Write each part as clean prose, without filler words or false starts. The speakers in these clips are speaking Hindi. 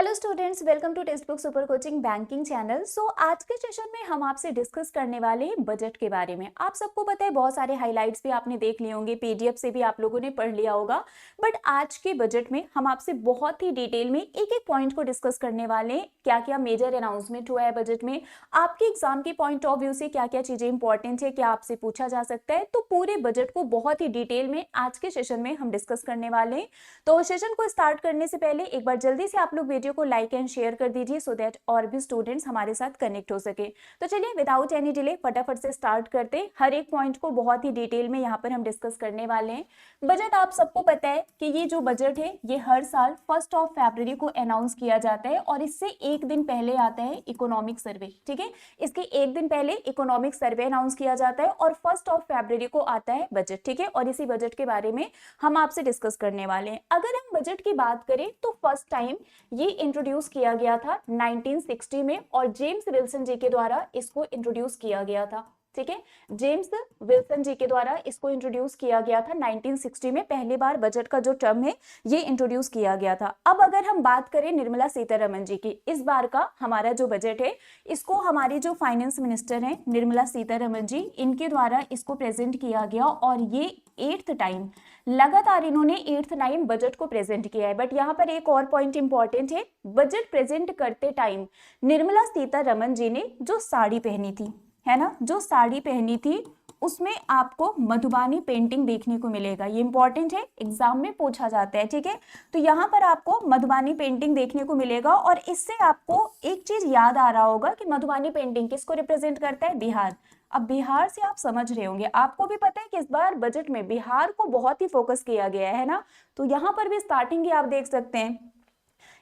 Hello students, welcome to text book super coaching banking channel. आज के सेशन में हम आपसे डिस्कस करने वाले हैं बजट के बारे में। आप सबको पता है, बहुत सारे हाइलाइट्स भी आपने देख लिए होंगे, पीडीएफ से भी आप लोगों ने पढ़ लिया होगा। बट आज के बजट में हम आपसे बहुत ही डिटेल में एक एक पॉइंट को डिस्कस करने वाले हैं। क्या क्या मेजर अनाउंसमेंट हुआ है बजट में, आपके एग्जाम के पॉइंट ऑफ व्यू से क्या क्या चीजें इंपॉर्टेंट है, क्या आपसे पूछा जा सकता है। तो पूरे बजट को बहुत ही डिटेल में आज के सेशन में हम डिस्कस करने वाले हैं। तो सेशन को स्टार्ट करने से पहले एक बार जल्दी से आप लोग वीडियो को लाइक एंड शेयर कर दीजिए, सो दैट और भी स्टूडेंट्स हमारे साथ कनेक्ट हो सके। तो चलिए विदाउट एनी डिले फटाफट से स्टार्ट करते हैं। हर एक पॉइंट को बहुत ही डिटेल में यहाँ पर हम डिस्कस करने वाले हैं। बजट, आप सबको पता है कि ये जो बजट है ये हर साल 1 फरवरी को अनाउंस किया जाता है, और इससे एक दिन पहले आता है इकोनॉमिक सर्वे। ठीक है, इसके एक दिन पहले इकोनॉमिक सर्वे अनाउंस किया जाता है और 1 फरवरी को आता है बजट। ठीक है, और इसी बजट के बारे में हम आपसे डिस्कस करने वाले हैं। अगर हम बजट की बात करें तो फर्स्ट टाइम ये इंट्रोड्यूस किया गया था 1960 में, और जेम्स विल्सन जी के द्वारा इसको इंट्रोड्यूस किया गया था। ठीक है, जेम्स विल्सन जी के द्वारा इसको इंट्रोड्यूस किया गया था 1960 में। पहली बार बजट का जो टर्म है ये इंट्रोड्यूस किया गया था। अब अगर हम बात करें निर्मला सीतारमण जी की, इस बार का हमारा जो बजट है इसको हमारी जो फाइनेंस मिनिस्टर हैं निर्मला सीतारमण जी, इनके द्वारा इसको प्रेजेंट किया गया, और ये 8th टाइम लगातार इन्होंने 8th टाइम बजट को प्रेजेंट किया है। बट यहाँ पर एक और पॉइंट इंपॉर्टेंट है, बजट प्रेजेंट करते टाइम निर्मला सीतारमण जी ने जो साड़ी पहनी थी, है ना, जो साड़ी पहनी थी उसमें आपको मधुबानी पेंटिंग देखने को मिलेगा। ये इंपॉर्टेंट है, एग्जाम में पूछा जाता है। ठीक है, तो यहाँ पर आपको मधुबानी पेंटिंग देखने को मिलेगा, और इससे आपको एक चीज याद आ रहा होगा कि मधुबानी पेंटिंग किसको रिप्रेजेंट करता है, बिहार। अब बिहार से आप समझ रहे होंगे, आपको भी पता है कि इस बार बजट में बिहार को बहुत ही फोकस किया गया है ना। तो यहाँ पर भी स्टार्टिंग ही आप देख सकते हैं,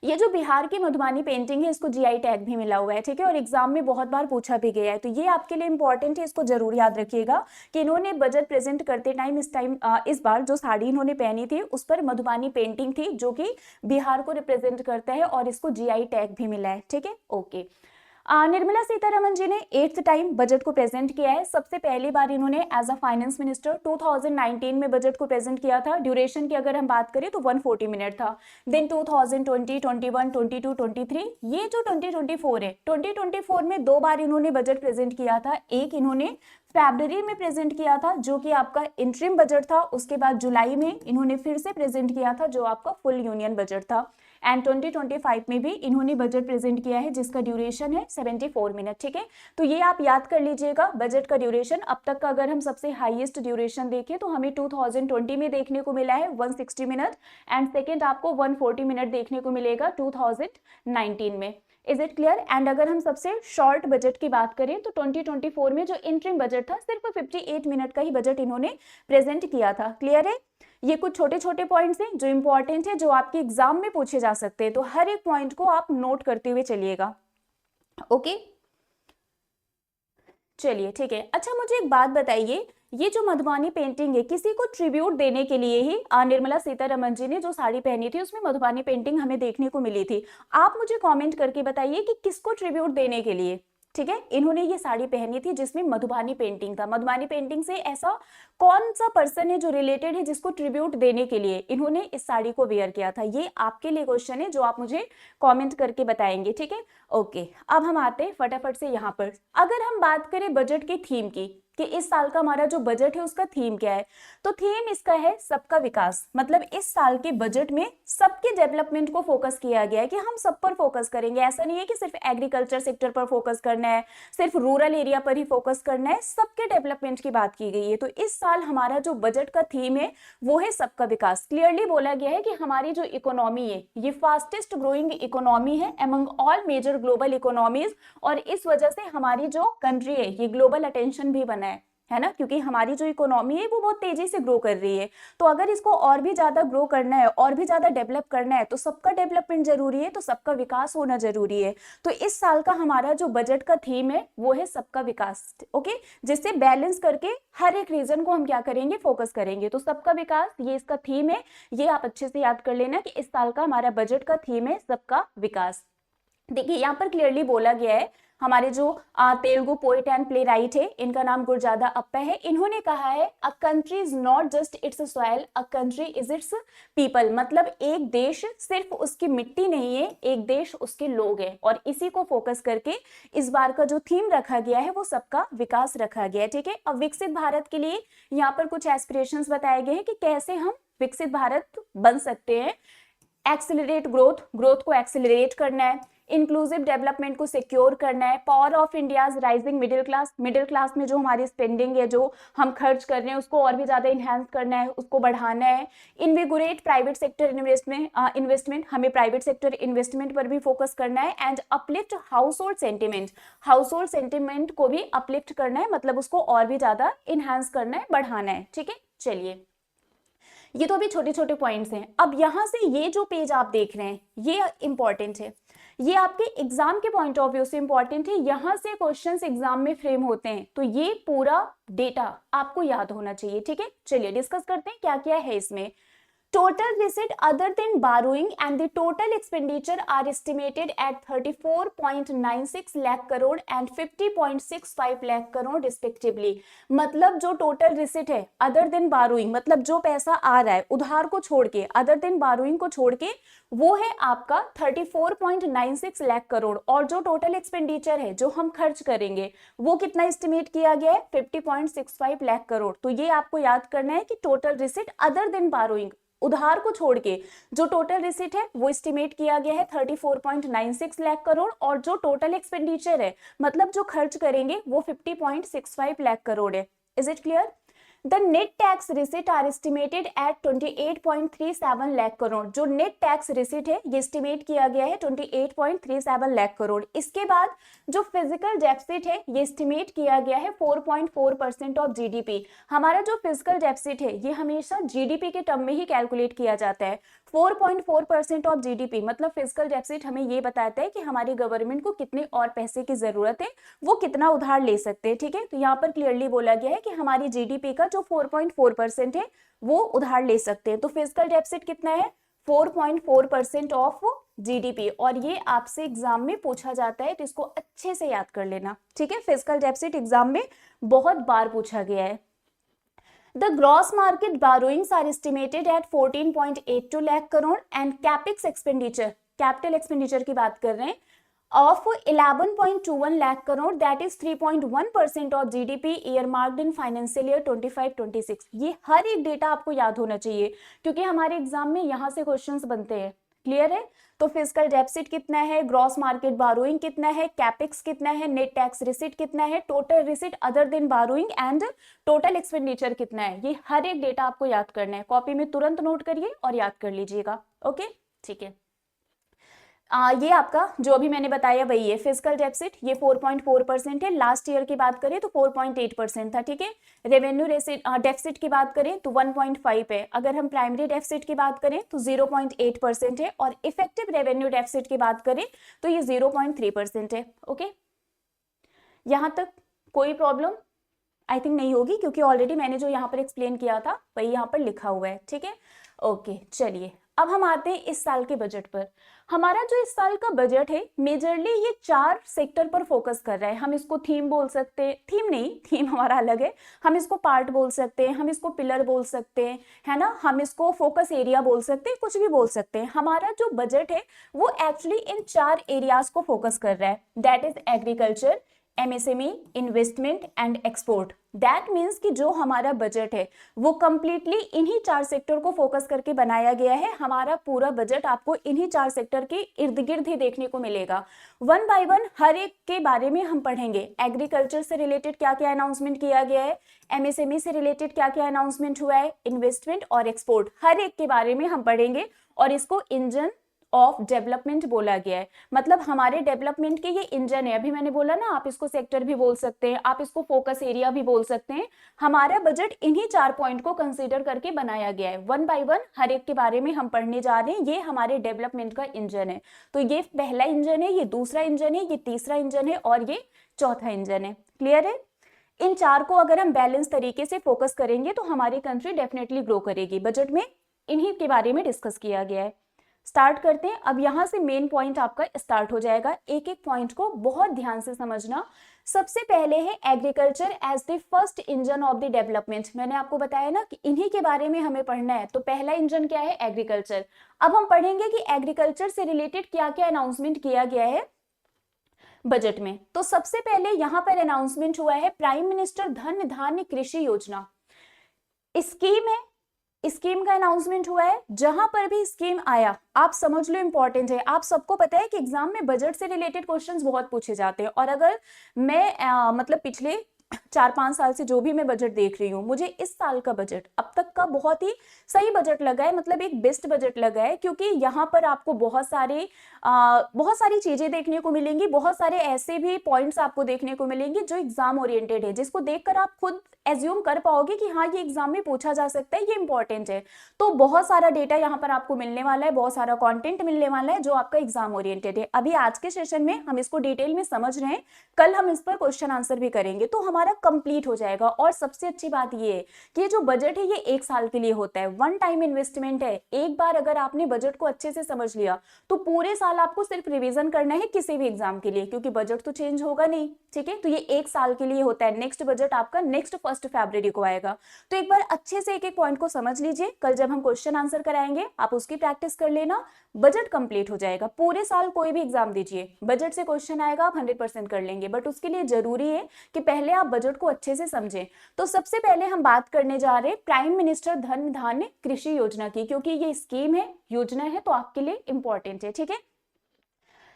ये जो बिहार की मधुबानी पेंटिंग है इसको जीआई टैग भी मिला हुआ है। ठीक है, और एग्जाम में बहुत बार पूछा भी गया है, तो ये आपके लिए इंपॉर्टेंट है, इसको जरूर याद रखिएगा कि इन्होंने बजट प्रेजेंट करते टाइम इस बार जो साड़ी इन्होंने पहनी थी उस पर मधुबानी पेंटिंग थी, जो कि बिहार को रिप्रेजेंट करता है, और इसको जीआई टैग भी मिला है। ठीक है, ओके। निर्मला सीतारमण जी ने 8th टाइम बजट को प्रेजेंट किया है। सबसे पहली बार इन्होंने एज अ फाइनेंस मिनिस्टर 2019 में बजट को प्रेजेंट किया था। ड्यूरेशन की अगर हम बात करें तो 140 मिनट था। देन 2020, 21, 22, 23, ये जो 2024 है, 2024 में 2 बार इन्होंने बजट प्रेजेंट किया था। एक इन्होंने फरवरी में प्रेजेंट किया था जो कि आपका इंटरिम बजट था, उसके बाद जुलाई में इन्होंने फिर से प्रेजेंट किया था जो आपका फुल यूनियन बजट था। एंड 2025 में भी इन्होंने बजट प्रेजेंट किया है जिसका ड्यूरेशन है 74 मिनट। ठीक है, तो ये आप याद कर लीजिएगा बजट का ड्यूरेशन। अब तक का अगर हम सबसे हाईएस्ट ड्यूरेशन देखें तो हमें 2020 में देखने को मिला है 160 मिनट, एंड सेकेंड आपको 140 मिनट देखने को मिलेगा 2019 में। Is it clear? एंड अगर हम सबसे शॉर्ट बजट की बात करें तो 2024 में जो इंटरिम बजट था सिर्फ 58 मिनट का ही बजट इन्होंने प्रेजेंट किया था। क्लियर है? ये कुछ छोटे छोटे पॉइंट्स हैं जो इंपॉर्टेंट है, जो आपके एग्जाम में पूछे जा सकते हैं, तो हर एक पॉइंट को आप नोट करते हुए चलिएगा। ओके, चलिए ठीक है। अच्छा, मुझे एक बात बताइए, ये जो मधुबानी पेंटिंग है किसी को ट्रिब्यूट देने के लिए ही निर्मला सीतारमण जी ने जो साड़ी पहनी थी उसमें मधुबानी पेंटिंग हमें देखने को मिली थी। आप मुझे कमेंट करके बताइए कि किसको ट्रिब्यूट देने के लिए, ठीक है, इन्होंने ये साड़ी पहनी थी जिसमें मधुबानी पेंटिंग था। मधुबानी पेंटिंग से ऐसा कौन सा पर्सन है जो रिलेटेड है जिसको ट्रिब्यूट देने के लिए इन्होंने इस साड़ी को वेयर किया था? ये आपके लिए क्वेश्चन है जो आप मुझे कमेंट करके बताएंगे। ठीक है, ओके। अब हम आते हैं फटाफट से यहाँ पर। अगर हम बात करें बजट की थीम की कि इस साल का हमारा जो बजट है उसका थीम क्या है, तो थीम इसका है सबका विकास। मतलब इस साल के बजट में सबके डेवलपमेंट को फोकस किया गया है कि हम सब पर फोकस करेंगे। ऐसा नहीं है कि सिर्फ एग्रीकल्चर सेक्टर पर फोकस करना है, सिर्फ रूरल एरिया पर ही फोकस करना है, सबके डेवलपमेंट की बात की गई है। तो इस साल हमारा जो बजट का थीम है वो है सबका विकास। क्लियरली बोला गया है कि हमारी जो इकोनॉमी है ये फास्टेस्ट ग्रोइंग इकोनॉमी है among all major global economies, और इस वजह से हमारी जो कंट्री है ये ग्लोबल अटेंशन भी बना है ना, क्योंकि हमारी जो इकोनॉमी है वो बहुत तेजी से ग्रो कर रही है। तो अगर इसको और भी ज्यादा ग्रो करना है, और भी ज्यादा डेवलप करना है, तो सबका डेवलपमेंट जरूरी है, तो सबका विकास होना जरूरी है। तो इस साल का हमारा जो बजट का थीम है वो है सबका विकास। ओके, जिससे बैलेंस करके हर एक रीजन को हम क्या करेंगे, फोकस करेंगे। तो सबका विकास ये इसका थीम है, ये आप अच्छे से याद कर लेना कि इस साल का हमारा बजट का थीम है सबका विकास। देखिए यहाँ पर क्लियरली बोला गया है हमारे जो Telugu poet and play right है, इनका नाम गुरजादा अप्पा है। इन्होंने कहा है a country is not just it's soil, a country is it's people. मतलब एक देश सिर्फ उसकी मिट्टी नहीं है, एक देश उसके लोग हैं। और इसी को फोकस करके इस बार का जो थीम रखा गया है वो सबका विकास रखा गया है। ठीक है, अब विकसित भारत के लिए यहाँ पर कुछ एस्पिरेशंस बताए गए हैं कि कैसे हम विकसित भारत बन सकते हैं। एक्सेलरेट ग्रोथ, ग्रोथ को एक्सेलरेट करना है, इंक्लूसिव डेवलपमेंट को सिक्योर करना है, power of India's rising middle class, middle class में जो हमारी स्पेंडिंग है, जो हम खर्च कर रहे हैं, उसको और भी ज्यादा इन्हांस करना है, उसको बढ़ाना है। इनविगोरेट प्राइवेट सेक्टर इन्वेस्टमेंट, हमें प्राइवेट सेक्टर इन्वेस्टमेंट पर भी फोकस करना है। And uplift house hold sentiment, house hold sentiment को भी अपलिफ्ट करना है, मतलब उसको और भी ज्यादा इन्हांस करना है, बढ़ाना है। ठीक है, चलिए ये तो अभी छोटे छोटे पॉइंट्स हैं। अब यहां से ये जो पेज आप देख रहे हैं ये इंपॉर्टेंट है, ये आपके एग्जाम के पॉइंट ऑफ व्यू से इंपॉर्टेंट है। यहां से क्वेश्चंस एग्जाम में फ्रेम होते हैं, तो ये पूरा डेटा आपको याद होना चाहिए। ठीक है, चलिए डिस्कस करते हैं क्या क्या है इसमें। Total receipt other than borrowing and the total expenditure are estimated at 34.96 lakh crore and 50.65 lakh crore respectively। मतलब जो टोटल रिसिट है अदर देन बारोइंग, मतलब जो पैसा आ रहा है उधार को छोड़ के, अदर देन बारोइंग को छोड़ के, वो है आपका 34.96 लाख करोड़। और जो टोटल एक्सपेंडिचर है जो हम खर्च करेंगे वो कितना एस्टिमेट किया गया है, 50.65 लाख करोड़। तो ये आपको याद करना है कि total receipt other than burrowing, उधार को छोड़ के जो टोटल रिसिट है वो एस्टिमेट किया गया है 34.96 लाख करोड़। और जो टोटल एक्सपेंडिचर है, मतलब जो खर्च करेंगे, वो 50.65 लाख करोड़ है। Is it clear? The net tax receipt are estimated at 28.37 lakh crore. जो नेट टैक्स रिसिट है ये एस्टिमेट किया गया है 28.37 लाख करोड़। इसके बाद जो फिजिकल डेफिसिट है ये एस्टिमेट किया गया है 4.4% ऑफ जीडीपी। हमारा जो फिजिकल डेफिसिट है ये हमेशा जीडीपी के टर्म में ही कैलकुलेट किया जाता है। 4.4% ऑफ जीडीपी मतलब फिजिकल डेफिसिट हमें ये बताता है कि हमारी गवर्नमेंट को कितने और पैसे की जरूरत है, वो कितना उधार ले सकते हैं। ठीक है, तो यहाँ पर क्लियरली बोला गया है कि हमारी जीडीपी का जो 4.4% है वो उधार ले सकते हैं। तो फिजिकल डेफिसिट कितना है, 4.4% ऑफ जीडीपी। और ये आपसे एग्जाम में पूछा जाता है, तो इसको अच्छे से याद कर लेना। ठीक है, फिजिकल डेफिसिट एग्जाम में बहुत बार पूछा गया है। The gross market borrowings are estimated at 14.82 lakh crore and capex expenditure, capital expenditure की बात कर रहे हैं, of 11.21 lakh crore, that is 3.1% of GDP earmarked in financial year 25-26। ये हर एक डेटा आपको याद होना चाहिए क्योंकि हमारे एग्जाम में यहाँ से क्वेश्चंस बनते हैं। क्लियर है? तो फिजिकल डेफिसिट कितना है, ग्रॉस मार्केट बारोइंग कितना है, कैपेक्स कितना है, नेट टैक्स रिसिट कितना है, total receipt other than burrowing and total expenditure कितना है, ये हर एक डेटा आपको याद करना है। कॉपी में तुरंत नोट करिए और याद कर लीजिएगा। ओके, ठीक है। ये आपका जो अभी मैंने बताया वही है। फिजिकल डेफिसिट ये 4.4% है। लास्ट ईयर की बात करें तो 4.8% था। ठीक है, रेवेन्यू डेफिसिट की बात करें तो 1.5 है। अगर हम प्राइमरी डेफिसिट की बात करें तो 0.8% है। और इफेक्टिव रेवेन्यू डेफिसिट की बात करें तो ये 0.3% है। ओके, यहां तक कोई प्रॉब्लम आई थिंक नहीं होगी क्योंकि ऑलरेडी मैंने जो यहाँ पर एक्सप्लेन किया था वही यहाँ पर लिखा हुआ है। ठीक है, ओके, चलिए अब हम आते हैं इस साल के बजट पर। हमारा जो इस साल का बजट है मेजरली ये 4 सेक्टर पर फोकस कर रहा है। हम इसको थीम बोल सकते हैं, थीम नहीं, थीम हमारा अलग है। हम इसको पार्ट बोल सकते हैं, हम इसको पिलर बोल सकते हैं, है ना, हम इसको फोकस एरिया बोल सकते हैं, कुछ भी बोल सकते हैं। हमारा जो बजट है वो एक्चुअली इन 4 एरियाज को फोकस कर रहा है। That is agriculture, MSME, investment and export. That means कि जो हमारा बजट है वो कंप्लीटली इन्हीं 4 सेक्टर को फोकस करके बनाया गया है। हमारा पूरा बजट आपको इन्हीं 4 सेक्टर के इर्द गिर्द ही देखने को मिलेगा। वन बाय वन हर एक के बारे में हम पढ़ेंगे। एग्रीकल्चर से रिलेटेड क्या क्या अनाउंसमेंट किया गया है, एमएसएमई से रिलेटेड क्या क्या अनाउंसमेंट हुआ है, इन्वेस्टमेंट और एक्सपोर्ट, हर एक के बारे में हम पढ़ेंगे। और इसको इंजन ऑफ डेवलपमेंट बोला गया है, मतलब हमारे डेवलपमेंट के ये इंजन है। अभी मैंने बोला ना, आप इसको सेक्टर भी बोल सकते हैं, आप इसको फोकस एरिया भी बोल सकते हैं। हमारा बजट इन्हीं 4 पॉइंट को कंसीडर करके बनाया गया है। वन बाय वन हर एक के बारे में हम पढ़ने जा रहे हैं। ये हमारे डेवलपमेंट का इंजन है। तो ये पहला इंजन है, ये दूसरा इंजन है, ये तीसरा इंजन है और ये चौथा इंजन है। क्लियर है? इन 4 को अगर हम बैलेंस तरीके से फोकस करेंगे तो हमारी कंट्री डेफिनेटली ग्रो करेगी। बजट में इन्हीं के बारे में डिस्कस किया गया है। स्टार्ट करते हैं। अब यहाँ से मेन पॉइंट आपका स्टार्ट हो जाएगा, एक एक पॉइंट को बहुत ध्यान से समझना। सबसे पहले है agriculture as the first engine of the development. मैंने आपको बताया ना कि इन्हीं के बारे में हमें पढ़ना है। तो पहला इंजन क्या है? एग्रीकल्चर। अब हम पढ़ेंगे कि एग्रीकल्चर से रिलेटेड क्या क्या अनाउंसमेंट किया गया है बजट में। तो सबसे पहले यहां पर अनाउंसमेंट हुआ है प्राइम मिनिस्टर धन धान्य कृषि योजना स्कीम है। स्कीम का अनाउंसमेंट हुआ है। जहां पर भी स्कीम आया आप समझ लो इंपॉर्टेंट है। आप सबको पता है कि एग्जाम में बजट से रिलेटेड क्वेश्चंस बहुत पूछे जाते हैं। और अगर मैं मतलब पिछले 4-5 साल से जो भी मैं बजट देख रही हूँ, मुझे इस साल का बजट अब तक का बहुत ही सही बजट लगा है, मतलब एक बेस्ट बजट लगा है। क्योंकि यहाँ पर आपको बहुत सारी चीजें देखने को मिलेंगी, बहुत सारे ऐसे भी पॉइंट्स आपको देखने को मिलेंगे जो एग्जाम ओरिएंटेड है, जिसको देखकर आप खुद एज्यूम कर पाओगे कि हाँ ये एग्जाम में पूछा जा सकता है, ये इंपॉर्टेंट है। तो बहुत सारा डेटा यहाँ पर आपको मिलने वाला है, बहुत सारा कंटेंट मिलने वाला है जो आपका एग्जाम ओरिएंटेड है। अभी आज के सेशन में हम इसको डिटेल में समझ रहे हैं, कल हम इस पर क्वेश्चन आंसर भी करेंगे, तो हमारा कंप्लीट हो जाएगा। और सबसे अच्छी बात ये है कि ये जो बजट है ये 1 साल के लिए होता है, वन टाइम इन्वेस्टमेंट है। एक बार अगर आपने बजट को अच्छे से समझ लिया तो पूरे साल आपको सिर्फ रिवीजन करना है किसी भी एग्जाम के लिए, क्योंकि बजट तो चेंज होगा नहीं, ठीक है। तो ये 1 साल के लिए होता है। नेक्स्ट बजट आपका नेक्स्ट 1 फरवरी को आएगा। तो एक बार अच्छे से एक एक पॉइंट को समझ लीजिए, कल जब हम क्वेश्चन आंसर कराएंगे आप उसकी प्रैक्टिस कर लेना, बजट कंप्लीट हो जाएगा। पूरे साल कोई भी एग्जाम दीजिए, बजट से क्वेश्चन आएगा आप 100% कर लेंगे, बट उसके लिए जरूरी है कि पहले आप बजट को अच्छे से समझें। तो सबसे पहले हम बात करने जा रहे हैं प्राइम मिनिस्टर धन धान्य कृषि योजना की, क्योंकि ये स्कीम है, योजना है, तो आपके लिए इंपॉर्टेंट है, ठीक है।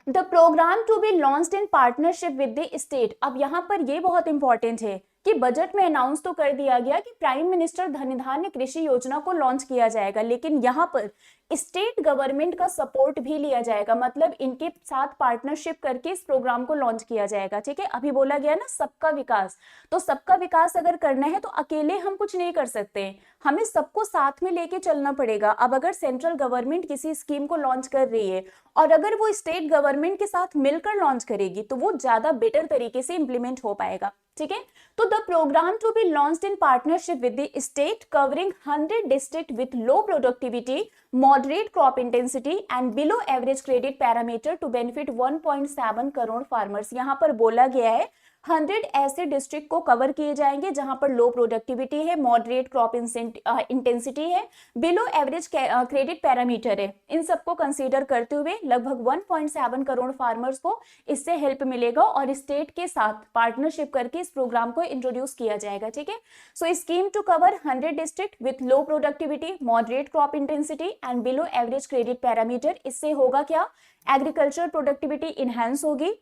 The programme to be launched in partnership with the state. अब यहाँ पर ये बहुत इंपॉर्टेंट है कि बजट में अनाउंस तो कर दिया गया कि प्राइम मिनिस्टर धन धान्य कृषि योजना को लॉन्च किया जाएगा, लेकिन यहाँ पर स्टेट गवर्नमेंट का सपोर्ट भी लिया जाएगा, मतलब इनके साथ पार्टनरशिप करके इस प्रोग्राम को लॉन्च किया जाएगा, ठीक है। अभी बोला गया ना सबका विकास, तो सबका विकास अगर करना है तो अकेले हम कुछ नहीं कर सकते, हमें सबको साथ में लेके चलना पड़ेगा। अब अगर सेंट्रल गवर्नमेंट किसी स्कीम को लॉन्च कर रही है और अगर वो स्टेट गवर्नमेंट के साथ मिलकर लॉन्च करेगी तो वो ज्यादा बेटर तरीके से इंप्लीमेंट हो पाएगा, ठीक है। तो the programme to be launched in partnership with the state covering 100 district with low productivity, moderate crop intensity and below average credit parameter to benefit 1.7 crore farmers. यहाँ पर बोला गया है 100 ऐसे डिस्ट्रिक्ट को कवर किए जाएंगे जहां पर लो प्रोडक्टिविटी है, मॉडरेट क्रॉप इंटेंसिटी है, बिलो एवरेज क्रेडिट पैरामीटर है। इन सबको कंसीडर करते हुए लगभग 1.7 करोड़ फार्मर्स को इससे हेल्प मिलेगा और स्टेट के साथ पार्टनरशिप करके इस प्रोग्राम को इंट्रोड्यूस किया जाएगा, ठीक है। So scheme to cover 100 district with low productivity, moderate crop intensity and below average credit parameter. इससे होगा क्या? एग्रीकल्चर प्रोडक्टिविटी इनहेंस होगी।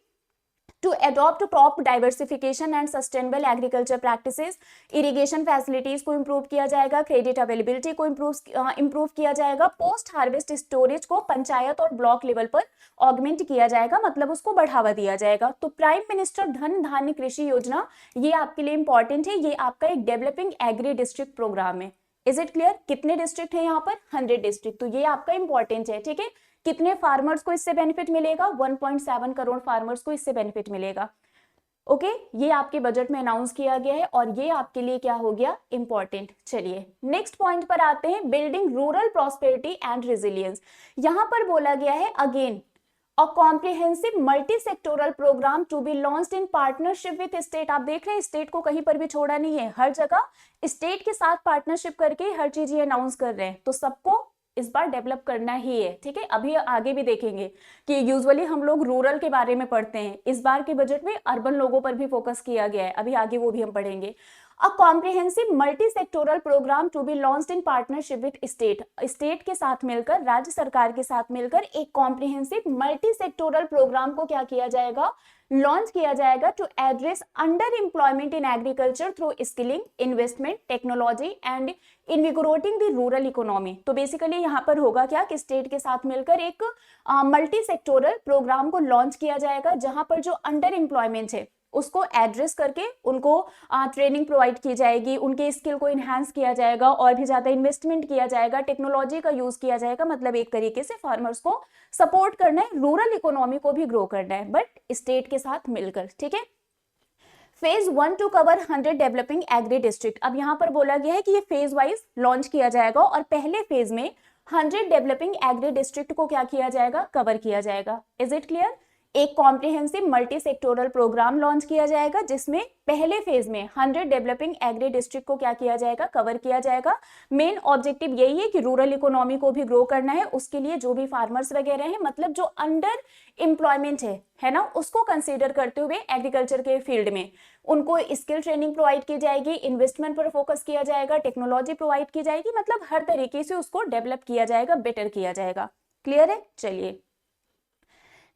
To adopt crop diversification and sustainable agriculture practices, irrigation facilities को improve किया जाएगा, credit availability को improve किया जाएगा, post harvest storage को पंचायत और ब्लॉक लेवल पर augment किया जाएगा, मतलब उसको बढ़ावा दिया जाएगा। तो प्राइम मिनिस्टर धन धान्य कृषि योजना ये आपके लिए इंपॉर्टेंट है, ये आपका एक डेवलपिंग एग्री डिस्ट्रिक्ट प्रोग्राम है। Is it clear? कितने डिस्ट्रिक्ट है यहाँ पर? 100 डिस्ट्रिक्ट। तो ये आपका इंपॉर्टेंट है, ठीक है। कितने फार्मर्स को इससे बेनिफिट मिलेगा? 1.7 करोड़ फार्मर्स को इससे बेनिफिट मिलेगा। ओके, ये आपके बजट में अनाउंस किया गया है और ये आपके लिए क्या हो गया? इंपॉर्टेंट। चलिए नेक्स्ट पॉइंट पर आते हैं, building rural prosperity and resilience. यहां पर बोला गया है again a comprehensive multi sectoral programme to be launched in partnership with state. आप देख रहे हैं स्टेट को कहीं पर भी छोड़ा नहीं है, हर जगह स्टेट के साथ पार्टनरशिप करके हर चीज ये अनाउंस कर रहे हैं। तो सबको इस बार डेवलप करना ही है, ठीक है। अभी आगे भी देखेंगे कि यूजुअली हम लोग रूरल के बारे में पढ़ते हैं, इस बार के बजट में अर्बन लोगों पर भी फोकस किया गया है, अभी आगे वो भी हम पढ़ेंगे। A comprehensive multi sectoral programme to be launched in partnership with state. State के साथ मिलकर, राज्य सरकार के साथ मिलकर एक कॉम्प्रिहेंसिव मल्टी सेक्टोरल प्रोग्राम को क्या किया जाएगा? लॉन्च किया जाएगा to address underemployment in agriculture through skilling, investment, technology and invigorating the rural economy. तो बेसिकली यहाँ पर होगा क्या कि स्टेट के साथ मिलकर एक मल्टी सेक्टोरल प्रोग्राम को लॉन्च किया जाएगा जहां पर जो अंडर एम्प्लॉयमेंट है उसको एड्रेस करके उनको ट्रेनिंग प्रोवाइड की जाएगी, उनके स्किल को इन्हांस किया जाएगा और भी ज्यादा इन्वेस्टमेंट किया जाएगा, टेक्नोलॉजी का यूज किया जाएगा। मतलब एक तरीके से फार्मर्स को सपोर्ट करना है, रूरल इकोनॉमी को भी ग्रो करना है, बट स्टेट के साथ मिलकर, ठीक है। Phase 1 to cover 100 developing agri district. अब यहाँ पर बोला गया है कि ये फेज वाइज लॉन्च किया जाएगा और पहले फेज में 100 डेवलपिंग एग्री डिस्ट्रिक्ट को क्या किया जाएगा, कवर किया जाएगा। Is it clear? एक comprehensive multi sectoral programme launch किया जाएगा जिसमें पहले फेज में 100 डेवलपिंग एग्री डिस्ट्रिक्ट को क्या किया जाएगा, कवर किया जाएगा। मेन ऑब्जेक्टिव यही है कि रूरल इकोनॉमी को भी ग्रो करना है, उसके लिए जो भी फार्मर्स वगैरह हैं, मतलब जो अंडर एम्प्लॉयमेंट है ना, उसको कंसीडर करते हुए एग्रीकल्चर के फील्ड में उनको स्किल ट्रेनिंग प्रोवाइड की जाएगी, इन्वेस्टमेंट पर फोकस किया जाएगा, टेक्नोलॉजी प्रोवाइड की जाएगी, मतलब हर तरीके से उसको डेवलप किया जाएगा, बेटर किया जाएगा। क्लियर है? चलिए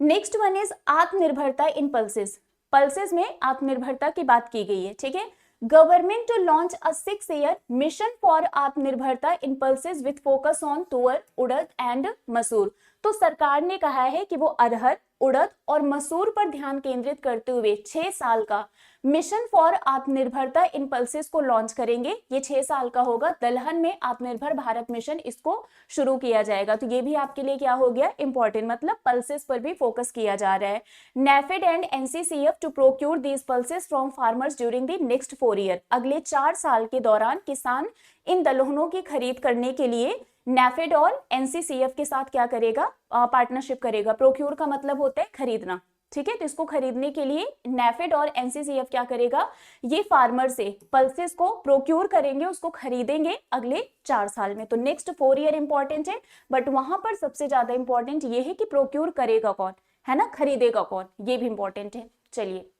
नेक्स्ट वन इज आत्मनिर्भरता इन पल्सेस। पल्सेस में आत्मनिर्भरता की बात की गई है, ठीक है। Government to launch a 6 year mission for आत्मनिर्भरता in pulses with focus on tur, urad and मसूर। तो सरकार ने कहा है कि वो अरहर, उड़द और मसूर पर ध्यान केंद्रित करते हुए 6 साल का मिशन फॉर आत्मनिर्भरता इन पल्सेस को लॉन्च करेंगे। ये 6 साल का होगा। दलहन में आत्मनिर्भर भारत मिशन इसको शुरू किया जाएगा। तो ये भी आपके लिए क्या हो गया, इंपॉर्टेंट, मतलब पल्सेस पर भी फोकस किया जा रहा है। NAFED and NCCF to procure these pulses from farmers during the next 4 year. अगले 4 साल के दौरान किसान इन दलहनों की खरीद करने के लिए नेफेड और एनसीसीएफ के साथ क्या करेगा, पार्टनरशिप करेगा। प्रोक्यूर का मतलब होता है खरीदना, ठीक है। तो इसको खरीदने के लिए नेफेड और एनसीसीएफ क्या करेगा, ये फार्मर से पल्सेस को प्रोक्यूर करेंगे, उसको खरीदेंगे अगले 4 साल में। तो नेक्स्ट 4 ईयर इंपॉर्टेंट है, बट वहां पर सबसे ज्यादा इंपॉर्टेंट ये है कि प्रोक्यूर करेगा कौन, है ना, खरीदेगा कौन, ये भी इंपॉर्टेंट है। चलिए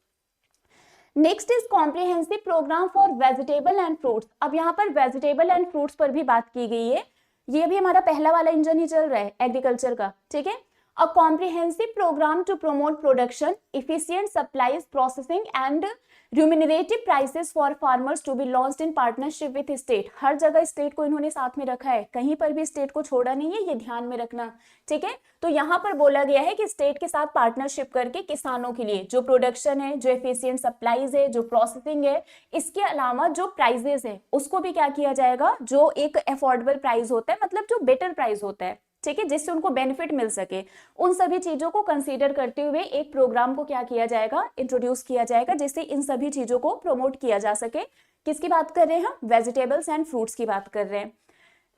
next is comprehensive programme for vegetable and fruits. अब यहाँ पर वेजिटेबल एंड फ्रूट्स पर भी बात की गई है। ये भी हमारा पहला वाला इंजन ही चल रहा है एग्रीकल्चर का, ठीक है। A comprehensive program to promote production, efficient supplies, processing and remunerative prices for farmers to be launched in partnership with state। हर जगह स्टेट को इन्होंने साथ में रखा है, कहीं पर भी स्टेट को छोड़ा नहीं है, ये ध्यान में रखना, ठीक है। तो यहाँ पर बोला गया है कि स्टेट के साथ पार्टनरशिप करके किसानों के लिए जो प्रोडक्शन है, जो एफिशिएंट सप्लाईज है, जो प्रोसेसिंग है, इसके अलावा जो प्राइजेस है उसको भी क्या किया जाएगा, जो एक अफोर्डेबल प्राइस होता है, मतलब जो बेटर प्राइस होता है, ठीक है, जिससे उनको बेनिफिट मिल सके, उन सभी चीजों को कंसीडर करते हुए एक प्रोग्राम को क्या किया जाएगा, इंट्रोड्यूस किया जाएगा, जिससे इन सभी चीजों को प्रमोट किया जा सके। किसकी बात कर रहे हैं हम, वेजिटेबल्स एंड फ्रूट्स की बात कर रहे हैं।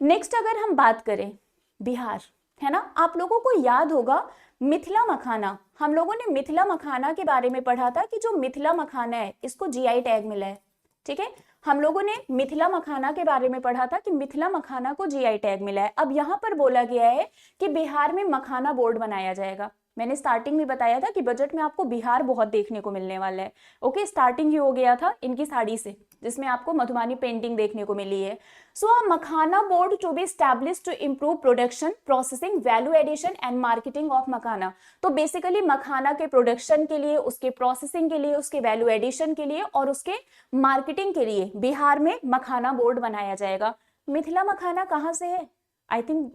नेक्स्ट अगर हम बात करें बिहार, है ना, आप लोगों को याद होगा मिथिला मखाना, हम लोगों ने मिथिला मखाना के बारे में पढ़ा था कि जो मिथिला मखाना है इसको जीआई टैग मिला है, ठीक है। हम लोगों ने मिथिला मखाना के बारे में पढ़ा था कि मिथिला मखाना को जीआई टैग मिला है। अब यहाँ पर बोला गया है कि बिहार में मखाना बोर्ड बनाया जाएगा। मैंने स्टार्टिंग में बताया था कि बजट में आपको बिहार बहुत देखने को मिलने वाला है। ओके, स्टार्टिंग ही हो गया था इनकी साड़ी से, जिसमें आपको मधुमानी पेंटिंग देखने को मिली है। So a makhana board to be established to improve production, processing, value addition and marketing of makhana. तो बेसिकली मखाना के प्रोडक्शन के लिए, उसके प्रोसेसिंग के लिए, उसके वैल्यू एडिशन के लिए और उसके मार्केटिंग के लिए बिहार में मखाना बोर्ड बनाया जाएगा। मिथिला मखाना कहाँ से है, आई थिंक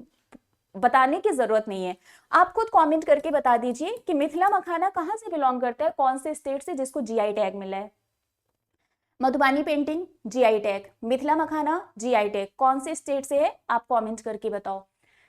बताने की जरूरत नहीं है, आप खुद कमेंट करके बता दीजिए कि मिथिला मखाना कहाँ से बिलोंग करता है, कौन से स्टेट से, जिसको जीआई टैग मिला है। Madhubani painting GI tag, Mithila मखाना जीआई टैग, कौन से स्टेट से है आप कमेंट करके बताओ।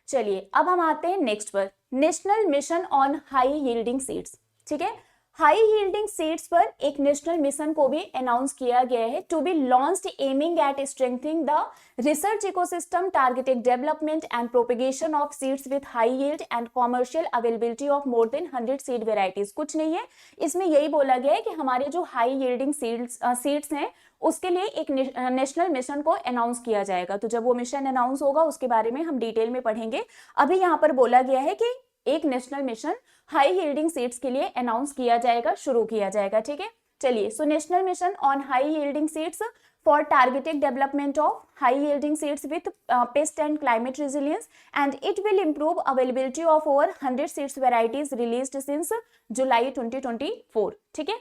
चलिए अब हम आते हैं नेक्स्ट पर, national mission on high yielding seeds, ठीक है। हाई यील्डिंग सीड्स पर एक नेशनल मिशन को भी अनाउंस किया गया है, to be launched aiming at strengthening the research ecosystem, targeted development and propagation of seeds with high yield and commercial availability of more than 100 seed varieties. कुछ नहीं है, इसमें यही बोला गया है कि हमारे जो हाई यील्डिंग सीड्स हैं उसके लिए एक नेशनल मिशन को अनाउंस किया जाएगा। तो जब वो मिशन अनाउंस होगा उसके बारे में हम डिटेल में पढ़ेंगे। अभी यहाँ पर बोला गया है कि एक national mission high yielding seeds के लिए अनाउंस किया जाएगा, शुरू किया जाएगा, ठीक है। चलिए, so national mission on high yielding seeds for targeted development of high yielding seeds with paste and climate resilience and it will improve availability of over 100 seeds varieties released since जुलाई 2024, ठीक है,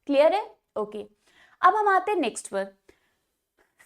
क्लियर है, ओके। अब हम आते हैं नेक्स्ट पर,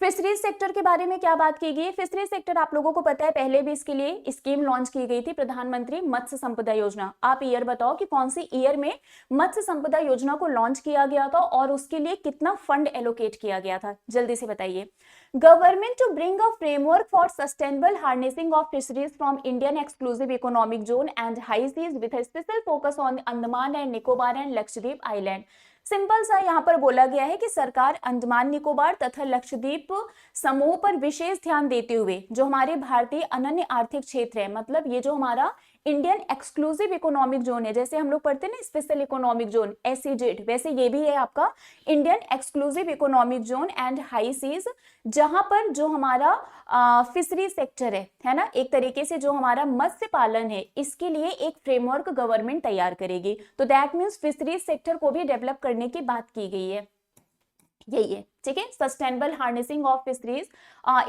फिशरीज सेक्टर के बारे में क्या बात की गई है। फिशरीज सेक्टर आप लोगों को पता है, पहले भी इसके लिए स्कीम लॉन्च की गई थी, प्रधानमंत्री मत्स्य संपदा योजना। आप ईयर बताओ कि कौन सी ईयर में मत्स्य संपदा योजना को लॉन्च किया गया था और उसके लिए कितना फंड एलोकेट किया गया था, जल्दी से बताइए। Government to bring a framework for sustainable harnessing of fisheries from Indian exclusive economic zone and high seas with a special focus on Andaman and Nicobar and Lakshadweep island. Simple सा यहाँ पर बोला गया है कि सरकार अंडमान निकोबार तथा लक्षद्वीप समूह पर विशेष ध्यान देते हुए जो हमारे भारतीय अनन्य आर्थिक क्षेत्र है, मतलब ये जो हमारा इंडियन एक्सक्लूसिव इकोनॉमिक जोन है, जैसे हम लोग पढ़ते हैं ना स्पेशल इकोनॉमिक जोन एसईजेड, वैसे ये भी है आपका Indian exclusive economic zone and high seas, जहां पर जो हमारा फिशरी सेक्टर है ना, एक तरीके से जो हमारा मत्स्य पालन है, इसके लिए एक फ्रेमवर्क गवर्नमेंट तैयार करेगी। तो दैट मीन्स फिशरी सेक्टर को भी डेवलप करने की बात की गई है, यही है, ठीक है। Sustainable harnessing of fisheries,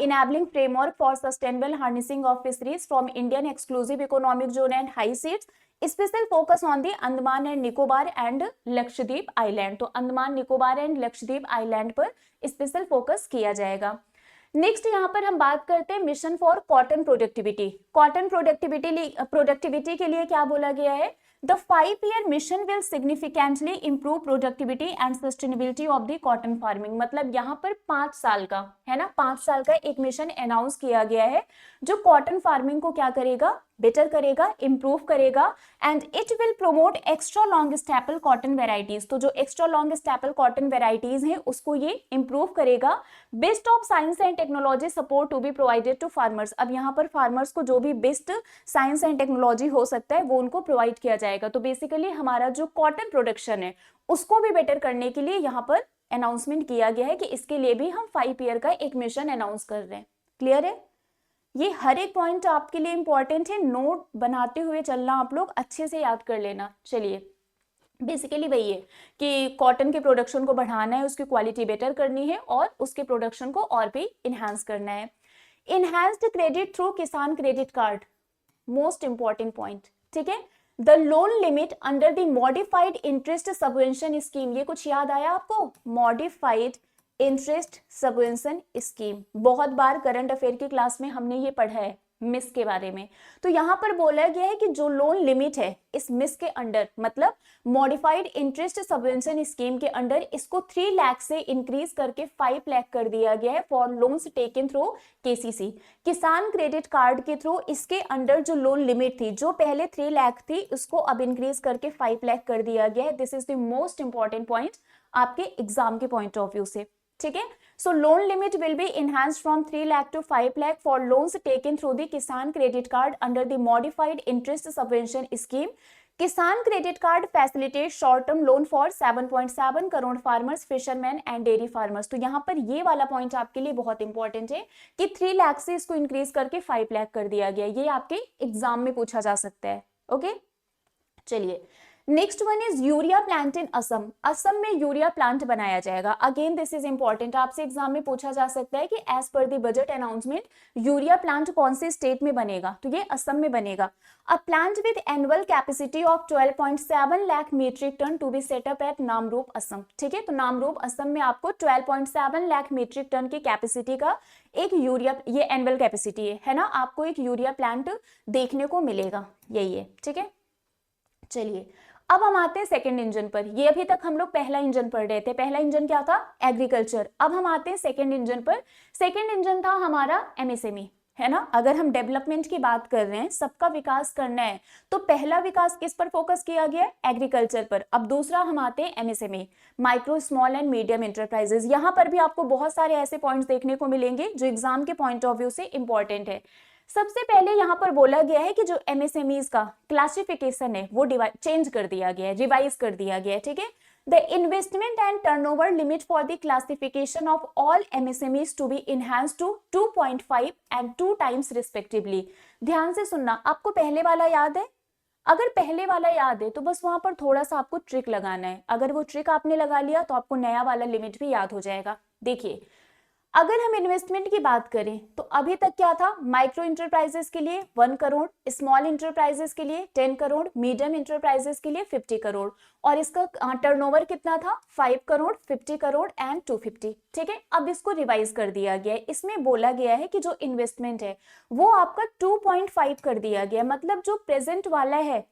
enabling framework for sustainable harnessing of fisheries from Indian exclusive economic zone and high seas, special focus on the Andaman and Nicobar and Lakshadweep island. तो अंडमान निकोबार एंड लक्षद्वीप आइलैंड पर स्पेशल फोकस किया जाएगा। नेक्स्ट यहाँ पर हम बात करते हैं mission for cotton productivity. Cotton productivity के लिए क्या बोला गया है? The 5-year mission will significantly improve productivity and sustainability of the cotton farming। मतलब यहाँ पर 5 साल का है ना, 5 साल का एक मिशन अनाउंस किया गया है जो कॉटन फार्मिंग को क्या करेगा, बेटर करेगा, इंप्रूव करेगा, and it will promote extra long staple cotton varieties. तो जो extra long staple cotton varieties हैं उसको ये इंप्रूव करेगा। Best of science and technology support to be provided to farmers. अब यहाँ पर फार्मर्स को जो भी बेस्ट साइंस एंड टेक्नोलॉजी हो सकता है वो उनको प्रोवाइड किया जाएगा। तो बेसिकली हमारा जो कॉटन प्रोडक्शन है उसको भी बेटर करने के लिए यहाँ पर अनाउंसमेंट किया गया है कि इसके लिए भी हम 5 ईयर का एक मिशन अनाउंस कर रहे हैं। क्लियर है? ये हर एक पॉइंट आपके लिए इंपॉर्टेंट है, नोट बनाते हुए चलना, आप लोग अच्छे से याद कर लेना। चलिए, बेसिकली वही है कि कॉटन के प्रोडक्शन को बढ़ाना है, उसकी क्वालिटी बेटर करनी है और उसके प्रोडक्शन को और भी इनहांस करना है। इनहांस्ड क्रेडिट थ्रू किसान credit card, most important point, ठीक है। The loan limit under the modified interest subvention scheme, ये कुछ याद आया आपको? मॉडिफाइड इंटरेस्ट सबवेंशन स्कीम, बहुत बार करंट अफेयर की क्लास में हमने ये पढ़ा है मिस के बारे में। तो यहाँ पर बोला गया है कि जो लोन लिमिट है इस मिस के अंडर, मतलब मॉडिफाइड इंटरेस्ट सबवेंशन स्कीम के अंडर, इसको 3 लाख से इंक्रीज करके 5 लाख कर दिया गया है for loans taken through KCC, किसान क्रेडिट कार्ड के थ्रू। इसके अंडर जो लोन लिमिट थी, जो पहले 3 लाख थी, उसको अब इंक्रीज करके 5 लाख कर दिया गया है। This is the most important point आपके एग्जाम के पॉइंट ऑफ व्यू से, ठीक है। So loan limit will be enhanced from 3 lakh to 5 lakh for loans taken through the किसान credit card under the modified interest subvention scheme। किसान credit card facilitate short term loan for 7.7 crore farmers, fisherman and dairy farmers. तो यहाँ पर ये वाला पॉइंट आपके लिए बहुत इंपॉर्टेंट है कि 3 लाख से इसको इंक्रीज करके 5 लाख कर दिया गया। ये आपके एग्जाम में पूछा जा सकता है। ओके, चलिए next one is urea plant in Assam. Assam में यूरिया प्लांट बनाया जाएगा। अगेन दिस इज इंपॉर्टेंट, आपसे एग्जाम में पूछा जा सकता है कि as per the budget announcement urea plant कौन से स्टेट में बनेगा? तो ये असम में बनेगा। A plant with annual capacity of 12.7 lakh metric ton to be set up at Namrup Assam, ठीक है। तो नामरूप असम में आपको 12.7 लाख मीट्रिक टन की कैपेसिटी का एक यूरिया, ये एनुअल कैपेसिटी है ना, आपको एक यूरिया प्लांट देखने को मिलेगा, यही है, ठीक है। चलिए अब हम आते हैं सेकंड इंजन पर। ये अभी तक हम लोग पहला इंजन पढ़ रहे थे। पहला इंजन क्या था? एग्रीकल्चर। अब हम आते हैं सेकंड इंजन पर। सेकंड इंजन था हमारा एमएसएमई, है ना। अगर हम डेवलपमेंट की बात कर रहे हैं, सबका विकास करना है, तो पहला विकास किस पर फोकस किया गया? एग्रीकल्चर पर। अब दूसरा हम आते हैं MSME, micro small and medium enterprises. यहाँ पर भी आपको बहुत सारे ऐसे पॉइंट्स देखने को मिलेंगे जो एग्जाम के पॉइंट ऑफ व्यू से इंपॉर्टेंट है। सबसे पहले यहाँ पर बोला गया है कि जो एमएसएमईज का क्लासिफिकेशन है वो चेंज कर दिया गया है, रिवाइज कर दिया गया है, ठीक है। The investment and turnover limit for the classification of all MSMEs to be enhanced to 2.5 and 2 times respectively. ध्यान से सुनना, आपको पहले वाला याद है? अगर पहले वाला याद है तो बस वहां पर थोड़ा सा आपको ट्रिक लगाना है। अगर वो ट्रिक आपने लगा लिया तो आपको नया वाला लिमिट भी याद हो जाएगा। देखिए, अगर हम इन्वेस्टमेंट की बात करें तो अभी तक क्या था? माइक्रो इंटरप्राइजेस के लिए 1 करोड़, स्मॉल इंटरप्राइजेस के लिए 10 करोड़, मीडियम इंटरप्राइजेस के लिए 50 करोड़, और इसका टर्नओवर कितना था? 5 करोड़, 50 करोड़ एंड 250, ठीक है। अब इसको रिवाइज कर दिया गया है। इसमें बोला गया है कि जो इन्वेस्टमेंट है वो आपका 2.5 कर दिया गया, मतलब जो प्रेजेंट वाला है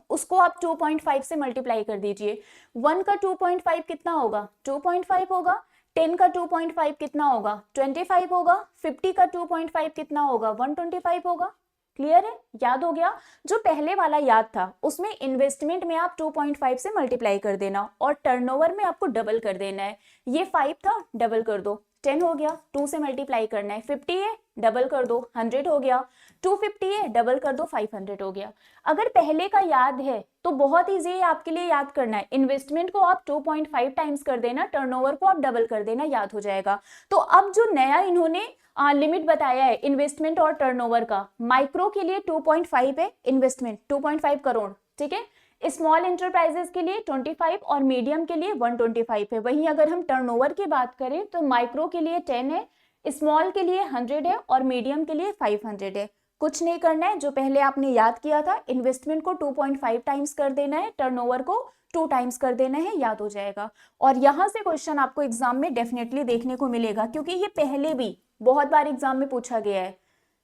उसको आप 2.5 से मल्टीप्लाई कर दीजिए। 1 का 2.5 कितना होगा? 2.5 होगा। 10 का 2.5 कितना होगा? 25 होगा। 50 का 2.5 कितना होगा? 125 होगा। क्लियर है, याद हो गया। जो पहले वाला याद था उसमें इन्वेस्टमेंट में आप 2.5 से मल्टीप्लाई कर देना और टर्नओवर में आपको डबल कर देना है। ये 5 था, डबल कर दो, 10 हो गया, 2 से मल्टीप्लाई करना है, 50 है, डबल कर दो, 100 हो गया, 250 है, डबल कर दो, 500 हो गया। अगर पहले का याद है तो बहुत ईजी है आपके लिए याद करना है। इन्वेस्टमेंट को आप 2.5 टाइम्स कर देना, टर्नओवर को आप डबल कर देना, याद हो जाएगा। तो अब जो नया इन्होंने लिमिट बताया है इन्वेस्टमेंट और टर्नओवर का, माइक्रो के लिए 2.5 है इन्वेस्टमेंट, 2.5 करोड़, ठीक है। स्मॉल इंटरप्राइजेस के लिए 25 और मीडियम के लिए 125 है। वहीं अगर हम टर्नओवर की बात करें तो माइक्रो के लिए 10 है, स्मॉल के लिए 100 है और मीडियम के लिए 500 है। कुछ नहीं करना है, जो पहले आपने याद किया था, इन्वेस्टमेंट को 2.5 टाइम्स कर देना है, टर्नओवर को 2 टाइम्स कर देना है, याद हो जाएगा। और यहां से क्वेश्चन आपको एग्जाम में डेफिनेटली देखने को मिलेगा, क्योंकि ये पहले भी बहुत बार एग्जाम में पूछा गया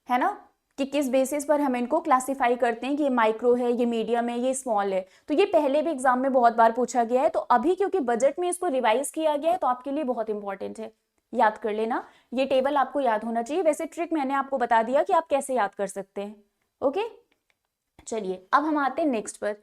है ना, कि किस बेसिस पर हम इनको क्लासिफाई करते हैं कि ये माइक्रो है, ये मीडियम है, ये स्मॉल है। तो ये पहले भी एग्जाम में बहुत बार पूछा गया है। तो अभी क्योंकि बजट में इसको रिवाइज किया गया है तो आपके लिए बहुत इंपॉर्टेंट है, याद कर लेना। ये टेबल आपको याद होना चाहिए। वैसे ट्रिक मैंने आपको बता दिया कि आप कैसे याद कर सकते हैं। ओके, चलिए अब हम आते हैं नेक्स्ट पर।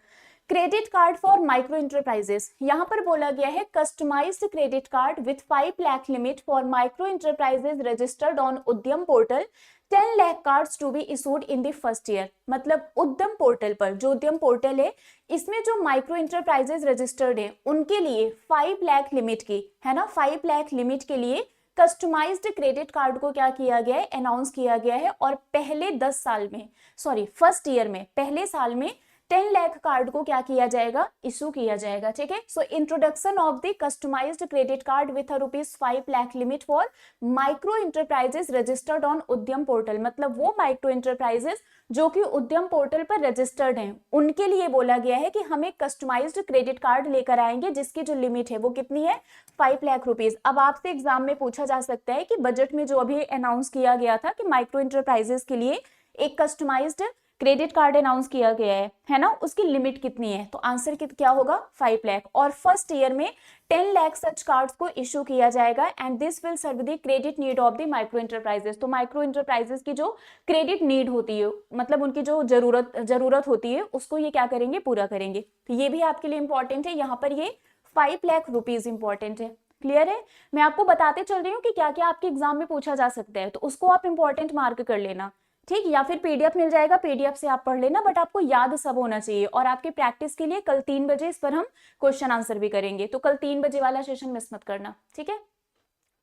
Credit card for micro enterprises, यहां पर बोला गया है customised credit card with 5 lakh limit for micro enterprises registered on Udyam portal, 10 lakh cards to be issued in the first year. मतलब उद्यम पोर्टल पर, जो उद्यम पोर्टल है इसमें जो माइक्रो इंटरप्राइजेस रजिस्टर्ड है उनके लिए 5 लाख लिमिट की, है ना, 5 लाख लिमिट के लिए कस्टमाइज्ड क्रेडिट कार्ड को क्या किया गया है, अनाउंस किया गया है। और पहले 10 साल में, सॉरी फर्स्ट ईयर में, पहले साल में 10 लाख कार्ड को क्या किया जाएगा, इशू किया जाएगा, ठीक है। So introduction of the customized credit card with ₹5 lakh limit for micro enterprises registered on Udyam portal. मतलब वो माइक्रो इंटरप्राइजेस जो कि उद्यम पोर्टल पर रजिस्टर्ड हैं, उनके लिए बोला गया है कि हम एक कस्टमाइज्ड क्रेडिट कार्ड लेकर आएंगे जिसकी जो लिमिट है वो कितनी है, 5 लाख रुपीज। अब आपसे एग्जाम में पूछा जा सकता है कि बजट में जो अभी अनाउंस किया गया था कि माइक्रो इंटरप्राइजेस के लिए एक कस्टमाइज्ड क्रेडिट कार्ड अनाउंस किया गया है ना, उसकी लिमिट कितनी है? तो आंसर क्या होगा, 5 लाख। और फर्स्ट ईयर में 10 लाख सच कार्ड्स को इशू किया जाएगा and this will serve the credit need of the micro enterprises. तो माइक्रो इंटरप्राइजेस की जो क्रेडिट नीड होती है, मतलब उनकी जो जरूरत होती है, उसको ये क्या करेंगे, पूरा करेंगे। तो ये भी आपके लिए इंपॉर्टेंट है, यहाँ पर ये 5 लाख रुपीज इंपॉर्टेंट है। क्लियर है? मैं आपको बताते चल रही हूँ कि क्या क्या आपके एग्जाम में पूछा जा सकता है, तो उसको आप इंपॉर्टेंट मार्क कर लेना, ठीक। या फिर पीडीएफ मिल जाएगा, पीडीएफ से आप पढ़ लेना, बट आपको याद सब होना चाहिए। और आपके प्रैक्टिस के लिए कल 3 बजे इस पर हम क्वेश्चन आंसर भी करेंगे, तो कल 3 बजे वाला सेशन मिस मत करना, ठीक है।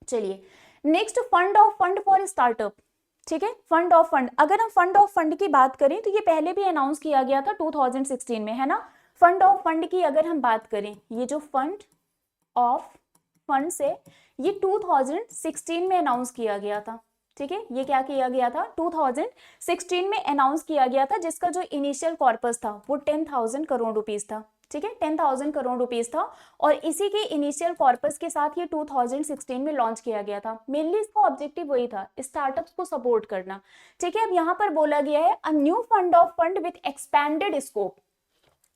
चलिए next, fund of fund for startup, ठीक है। फंड ऑफ फंड, अगर हम फंड ऑफ फंड की बात करें तो ये पहले भी अनाउंस किया गया था 2016 में, है ना। फंड ऑफ फंड की अगर हम बात करें, ये जो फंड ऑफ फंड से, ये 2016 में अनाउंस किया गया था, ठीक है। ये क्या किया गया था, 2016 में अनाउंस किया गया था, जिसका जो इनिशियल कॉर्पस था वो 10,000 करोड़ रुपीस था, ठीक है, 10,000 करोड़ रुपीस था। और इसी के इनिशियल कॉर्पस के साथ ये 2016 में लॉन्च किया गया था। मेनली इसका ऑब्जेक्टिव वही था, स्टार्टअप्स को सपोर्ट करना, ठीक है। अब यहाँ पर बोला गया है a new fund of fund with expanded scope,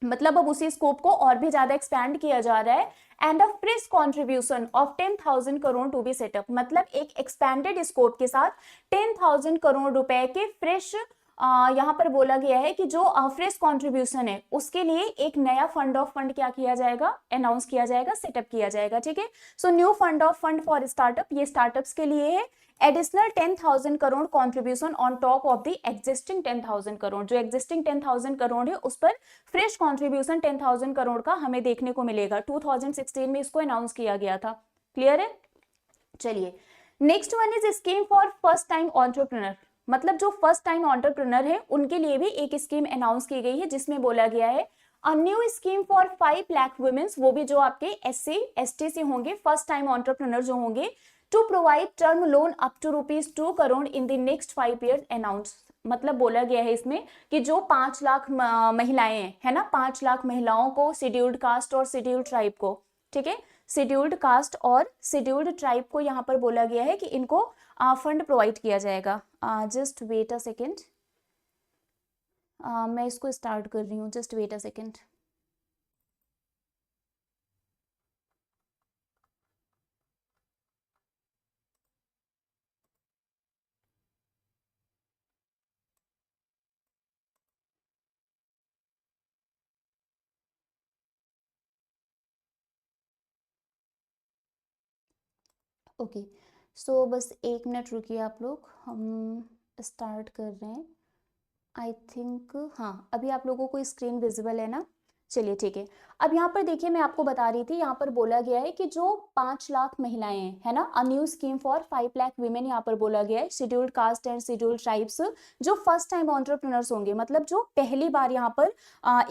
मतलब अब उसी स्कोप को और भी ज्यादा एक्सपैंड किया जा रहा है। And a fresh contribution of 10,000 crore to be set up, मतलब एक एक्सपैंडेड स्कोप के साथ 10,000 करोड़ रुपए के फ्रेश, यहाँ पर बोला गया है कि जो फ्रेश कंट्रीब्यूशन है उसके लिए एक नया फंड ऑफ फंड क्या किया जाएगा, अनाउंस किया जाएगा, सेटअप किया जाएगा, ठीक है। So new fund of fund for startup, ये स्टार्टअप्स के लिए है। Additional 10,000 crore contribution on top of the existing 10,000 crore, जो एग्जिस्टिंग 10,000 करोड़ है उस पर फ्रेश कंट्रीब्यूशन 10,000 करोड़ का हमें देखने को मिलेगा। 2016 में इसको अनाउंस किया गया था। क्लियर है? चलिए next one is scheme for first time entrepreneur, मतलब जो फर्स्ट टाइम एंटरप्रेन्योर है उनके लिए भी एक स्कीम अनाउंस की गई है, जिसमें बोला गया है a new scheme for 5 lakh womens, वो भी जो आपके एससी एसटी से होंगे, फर्स्ट टाइम एंटरप्रेन्योर जो होंगे, to provide term loan up to ₹2 crore in the next 5 years announce. मतलब बोला गया है इसमें कि जो 5 लाख महिलाएं हैं, है ना, 5 लाख महिलाओं को, शेड्यूल्ड कास्ट और शेड्यूल्ड ट्राइब को, ठीक है, शेड्यूल्ड कास्ट और शेड्यूल्ड ट्राइब को यहाँ पर बोला गया है कि इनको फंड प्रोवाइड किया जाएगा। जस्ट वेट अ सेकेंड, मैं इसको स्टार्ट कर रही हूँ, just wait a second. Okay, so बस 1 मिनट रुकिए आप लोग, हम स्टार्ट कर रहे हैं। आई थिंक हाँ, अभी आप लोगों को स्क्रीन विजिबल है ना? चलिए ठीक है। अब यहाँ पर देखिए, मैं आपको बता रही थी, यहाँ पर बोला गया है कि जो 5 लाख महिलाएं हैं, है ना, अ new scheme for 5 lakh women, यहाँ पर बोला गया है scheduled caste and scheduled tribes, जो फर्स्ट टाइम एंटरप्रेन्योर्स होंगे, मतलब जो पहली बार यहाँ पर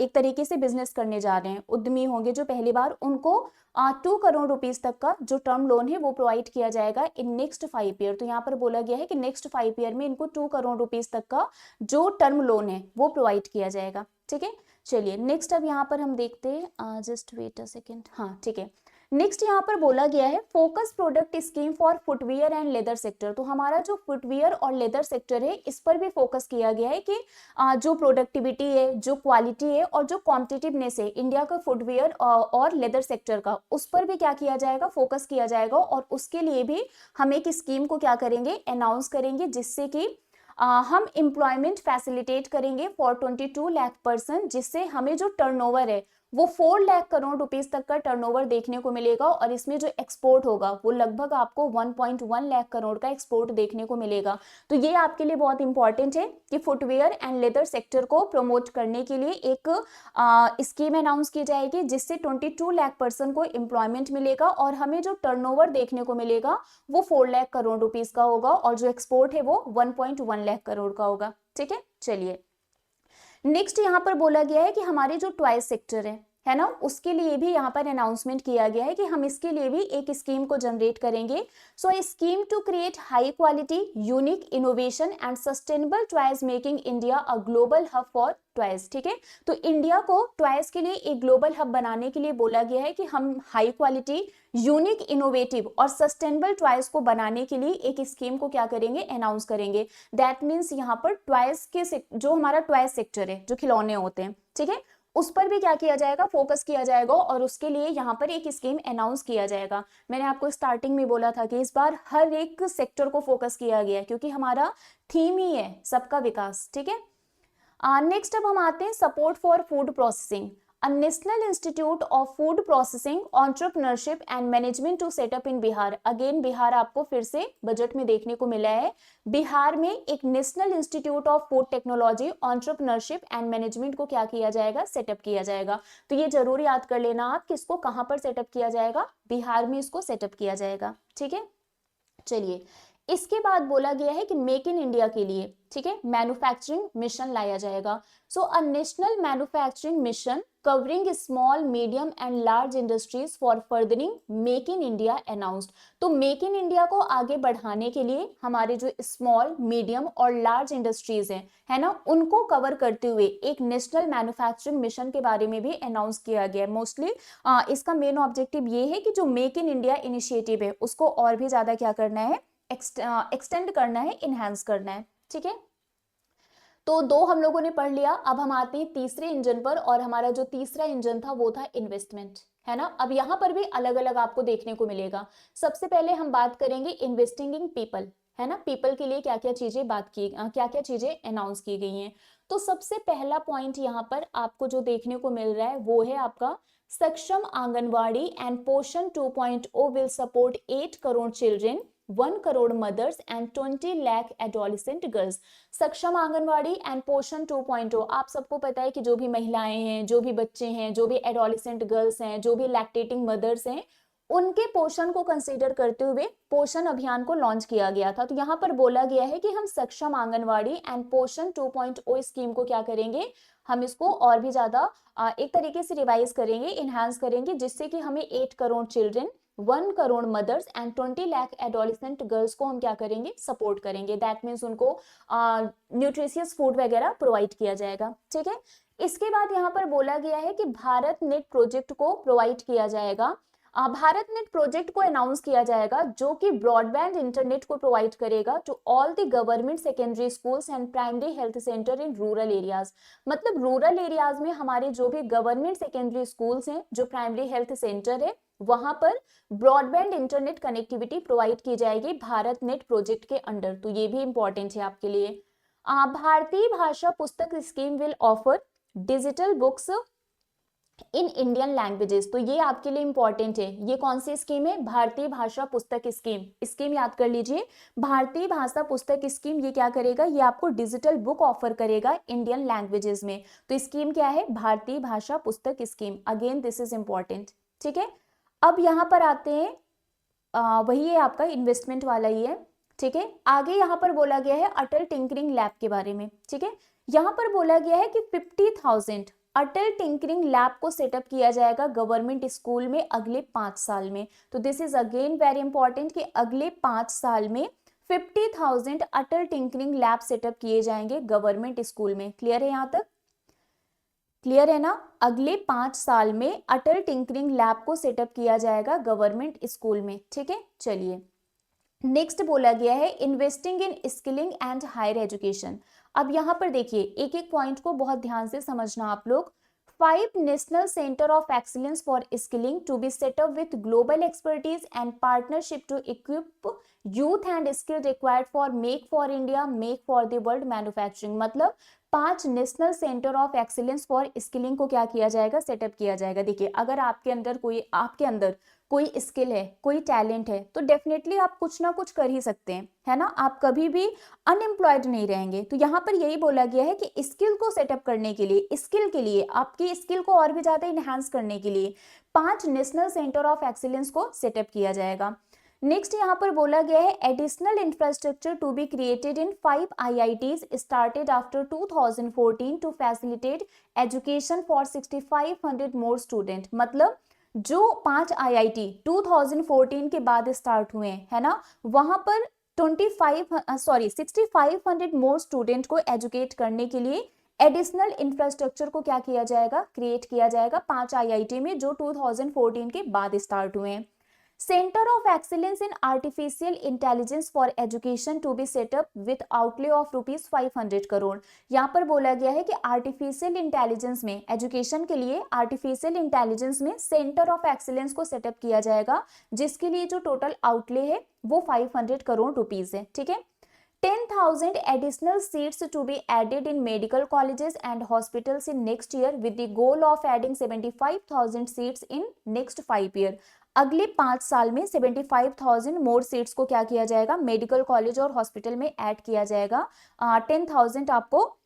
एक तरीके से बिजनेस करने जा रहे हैं, उद्यमी होंगे जो पहली बार, उनको 2 करोड़ रुपीज तक का जो टर्म लोन है वो प्रोवाइड किया जाएगा इन नेक्स्ट 5 ईयर। तो यहाँ पर बोला गया है कि नेक्स्ट 5 ईयर में इनको 2 करोड़ रुपीज तक का जो टर्म लोन है वो प्रोवाइड किया जाएगा। ठीक है, चलिए नेक्स्ट अब यहाँ पर हम देखते हैं, जस्ट वेट अ सेकेंड, हाँ ठीक है। नेक्स्ट यहाँ पर बोला गया है focus product scheme for footwear and leather sector. तो हमारा जो फुटवियर और लेदर सेक्टर है इस पर भी फोकस किया गया है कि जो प्रोडक्टिविटी है, जो क्वालिटी है और जो कॉम्पिटिटिवनेस है इंडिया का फुटवियर और लेदर सेक्टर का, उस पर भी क्या किया जाएगा, फोकस किया जाएगा। और उसके लिए भी हम एक स्कीम को क्या करेंगे, अनाउंस करेंगे, जिससे कि हम एम्प्लॉयमेंट फैसिलिटेट करेंगे फॉर 22 लाख पर्सन, जिससे हमें जो टर्नओवर है वो 4 लाख करोड़ रुपीस तक का टर्नओवर देखने को मिलेगा। और इसमें जो एक्सपोर्ट होगा वो लगभग आपको 1.1 लाख करोड़ का एक्सपोर्ट देखने को मिलेगा। तो ये आपके लिए बहुत इंपॉर्टेंट है कि फुटवेयर एंड लेदर सेक्टर को प्रमोट करने के लिए एक स्कीम अनाउंस की जाएगी, जिससे 22 लाख पर्सन को एम्प्लॉयमेंट मिलेगा और हमें जो टर्नओवर देखने को मिलेगा वो 4 लाख करोड़ रुपीस का होगा और जो एक्सपोर्ट है वो 1.1 लाख करोड़ का होगा। ठीक है, चलिए नेक्स्ट यहाँ पर बोला गया है कि हमारे जो टॉयज सेक्टर है ना, उसके लिए भी यहाँ पर अनाउंसमेंट किया गया है कि हम इसके लिए भी एक स्कीम को जनरेट करेंगे। So a scheme to create high quality unique innovation and sustainable toys making India a global hub for toys. ठीक है, तो इंडिया को टॉयज के लिए एक ग्लोबल हब बनाने के लिए बोला गया है कि हम हाई क्वालिटी, यूनिक, इनोवेटिव और सस्टेनेबल टॉयज को बनाने के लिए एक स्कीम को क्या करेंगे, अनाउंस करेंगे। दैट मीन्स यहाँ पर टॉयज के जो हमारा टॉयज सेक्टर है, जो खिलौने होते हैं, ठीक है, उस पर भी क्या किया जाएगा, फोकस किया जाएगा और उसके लिए यहाँ पर एक स्कीम अनाउंस किया जाएगा। मैंने आपको स्टार्टिंग में बोला था कि इस बार हर एक सेक्टर को फोकस किया गया क्योंकि हमारा थीम ही है सबका विकास। ठीक है, नेक्स्ट अब हम आते हैं support for food processing, a national institute of food processing entrepreneurship and management to set up in Bihar. Again Bihar आपको फिर से बजट में देखने को मिला है। बिहार में एक national institute of food technology, entrepreneurship and management को क्या किया जाएगा, सेटअप किया जाएगा। तो ये जरूर याद कर लेना आप, किसको कहां पर सेटअप किया जाएगा, बिहार में इसको सेटअप किया जाएगा। ठीक है, चलिए इसके बाद बोला गया है कि मेक इन इंडिया के लिए, ठीक है, मैन्युफैक्चरिंग मिशन लाया जाएगा। So a national manufacturing mission covering small, medium and large industries for furthering make in India announced. तो मेक इन इंडिया को आगे बढ़ाने के लिए हमारे जो स्मॉल, मीडियम और लार्ज इंडस्ट्रीज हैं, है ना, उनको कवर करते हुए एक नेशनल मैन्युफैक्चरिंग मिशन के बारे में भी अनाउंस किया गया है। मोस्टली इसका मेन ऑब्जेक्टिव ये है कि जो मेक इन इंडिया इनिशिएटिव है उसको और भी ज्यादा क्या करना है, एक्सटेंड करना है, इनहेंस करना है। ठीक है, तो 2 हम लोगों ने पढ़ लिया। अब हम आते हैं तीसरे इंजन पर और हमारा जो तीसरा इंजन था वो था इन्वेस्टमेंट, है ना। अब यहाँ पर भी अलग अलग आपको देखने को मिलेगा। सबसे पहले हम बात करेंगे इन्वेस्टिंग इन पीपल, है ना, पीपल के लिए क्या क्या चीजें क्या क्या चीजें अनाउंस की गई हैं। तो सबसे पहला पॉइंट यहाँ पर आपको जो देखने को मिल रहा है वो है आपका सक्षम आंगनवाड़ी एंड पोषण 2.0 will support 8 crore children, 1 crore mothers and 20 lakh adolescent girls. सक्षम आंगनवाड़ी एंड पोषण 2.0, आप सबको पता है कि जो भी महिलाएं हैं, जो भी बच्चे हैं, जो भी एडोलेसेंट गर्ल्स हैं, जो भी लैक्टेटिंग मदर्स हैं, उनके पोषण को कंसीडर करते हुए पोषण अभियान को लॉन्च किया गया था। तो यहाँ पर बोला गया है कि हम सक्षम आंगनवाड़ी एंड पोषण 2.0 स्कीम को क्या करेंगे, हम इसको और भी ज्यादा एक तरीके से रिवाइज करेंगे, इनहांस करेंगे, जिससे कि हमें 8 crore children, 1 crore mothers and 20 lakh adolescent girls को हम क्या करेंगे, सपोर्ट करेंगे। दैट मीन्स उनको न्यूट्रिशियस फूड वगैरह प्रोवाइड किया जाएगा। ठीक है, इसके बाद यहाँ पर बोला गया है कि भारत नेट प्रोजेक्ट को प्रोवाइड किया जाएगा। भारत नेट प्रोजेक्ट को अनाउंस किया जाएगा जो कि ब्रॉडबैंड इंटरनेट को प्रोवाइड करेगा to all the government secondary schools and primary health centre in rural areas. मतलब रूरल एरियाज में हमारे जो भी गवर्नमेंट सेकेंडरी स्कूल्स हैं, जो प्राइमरी हेल्थ सेंटर है, वहां पर ब्रॉडबैंड इंटरनेट कनेक्टिविटी प्रोवाइड की जाएगी भारत नेट प्रोजेक्ट के अंडर। तो ये भी इंपॉर्टेंट है आपके लिए। भारतीय भाषा पुस्तक scheme will offer digital books in Indian languages. तो ये आपके लिए इंपॉर्टेंट है। ये कौन सी स्कीम है? भारतीय भाषा पुस्तक स्कीम। स्कीम याद कर लीजिए, भारतीय भाषा पुस्तक स्कीम। ये क्या करेगा? ये आपको डिजिटल बुक ऑफर करेगा इंडियन लैंग्वेजेस में। तो स्कीम क्या है? भारतीय भाषा पुस्तक scheme. Again this is important. ठीक है, अब यहाँ पर आते हैं, वही है आपका इन्वेस्टमेंट वाला ही है। ठीक है, आगे यहाँ पर बोला गया है अटल टिंकरिंग लैब के बारे में। ठीक है, यहाँ पर बोला गया है कि 50,000 अटल टिंकरिंग लैब को सेटअप किया जाएगा गवर्नमेंट स्कूल में अगले 5 साल में। तो this is again very important कि अगले 5 साल में 50,000 अटल टिंकरिंग लैब सेटअप किए जाएंगे गवर्नमेंट स्कूल में। क्लियर है? यहाँ तक क्लियर है ना? अगले 5 साल में अटल टिंकरिंग लैब को सेटअप किया जाएगा गवर्नमेंट स्कूल में। ठीक है, चलिए नेक्स्ट बोला गया है investing in skilling and higher education. अब यहाँ पर देखिए एक एक पॉइंट को बहुत ध्यान से समझना आप लोग। 5 national centre of excellence for skilling to be set up with global expertise and partnership to equip youth and skill required for India make for the world manufacturing. मतलब 5 national centre of excellence for skilling को क्या किया जाएगा? सेटअप किया जाएगा। देखिए अगर आपके अंदर कोई स्किल है, कोई टैलेंट है, तो डेफिनेटली आप कुछ ना कुछ कर ही सकते हैं, है ना? आप कभी भी अनएम्प्लॉयड नहीं रहेंगे। तो यहाँ पर यही बोला गया है कि स्किल को सेटअप करने के लिए, स्किल के लिए, आपकी स्किल को और भी ज्यादा इनहांस करने के लिए 5 नेशनल सेंटर ऑफ एक्सीलेंस को सेटअप किया जाएगा। नेक्स्ट यहाँ पर बोला गया है additional infrastructure to be created in 5 IITs started after 2014 to facilitate education for 6500 more student. मतलब जो 5 IIT 2014 के बाद स्टार्ट हुए हैं, है ना, वहां पर 6500 मोर स्टूडेंट को एजुकेट करने के लिए एडिशनल इंफ्रास्ट्रक्चर को क्या किया जाएगा? क्रिएट किया जाएगा 5 IIT में जो 2014 के बाद स्टार्ट हुए हैं। Centre of excellence in artificial intelligence for education to be set up with outlay of ₹500 crore. यहाँ पर बोला गया है कि आर्टिफिशियल इंटेलिजेंस में, एजुकेशन के लिए आर्टिफिशियल इंटेलिजेंस में सेंटर ऑफ एक्सीलेंस को सेटअप किया जाएगा, जिसके लिए जो टोटल आउटले है वो 500 करोड़ रुपीज है। ठीक है, 10,000 additional seats to be added in medical colleges and hospitals in next year with the goal of adding 75,000 seats in next 5 year। अगले 5 साल में 75,000 मोर सीट्स को क्या किया जाएगा? मेडिकल कॉलेज और हॉस्पिटल में ऐड किया जाएगा। 10,000 आपको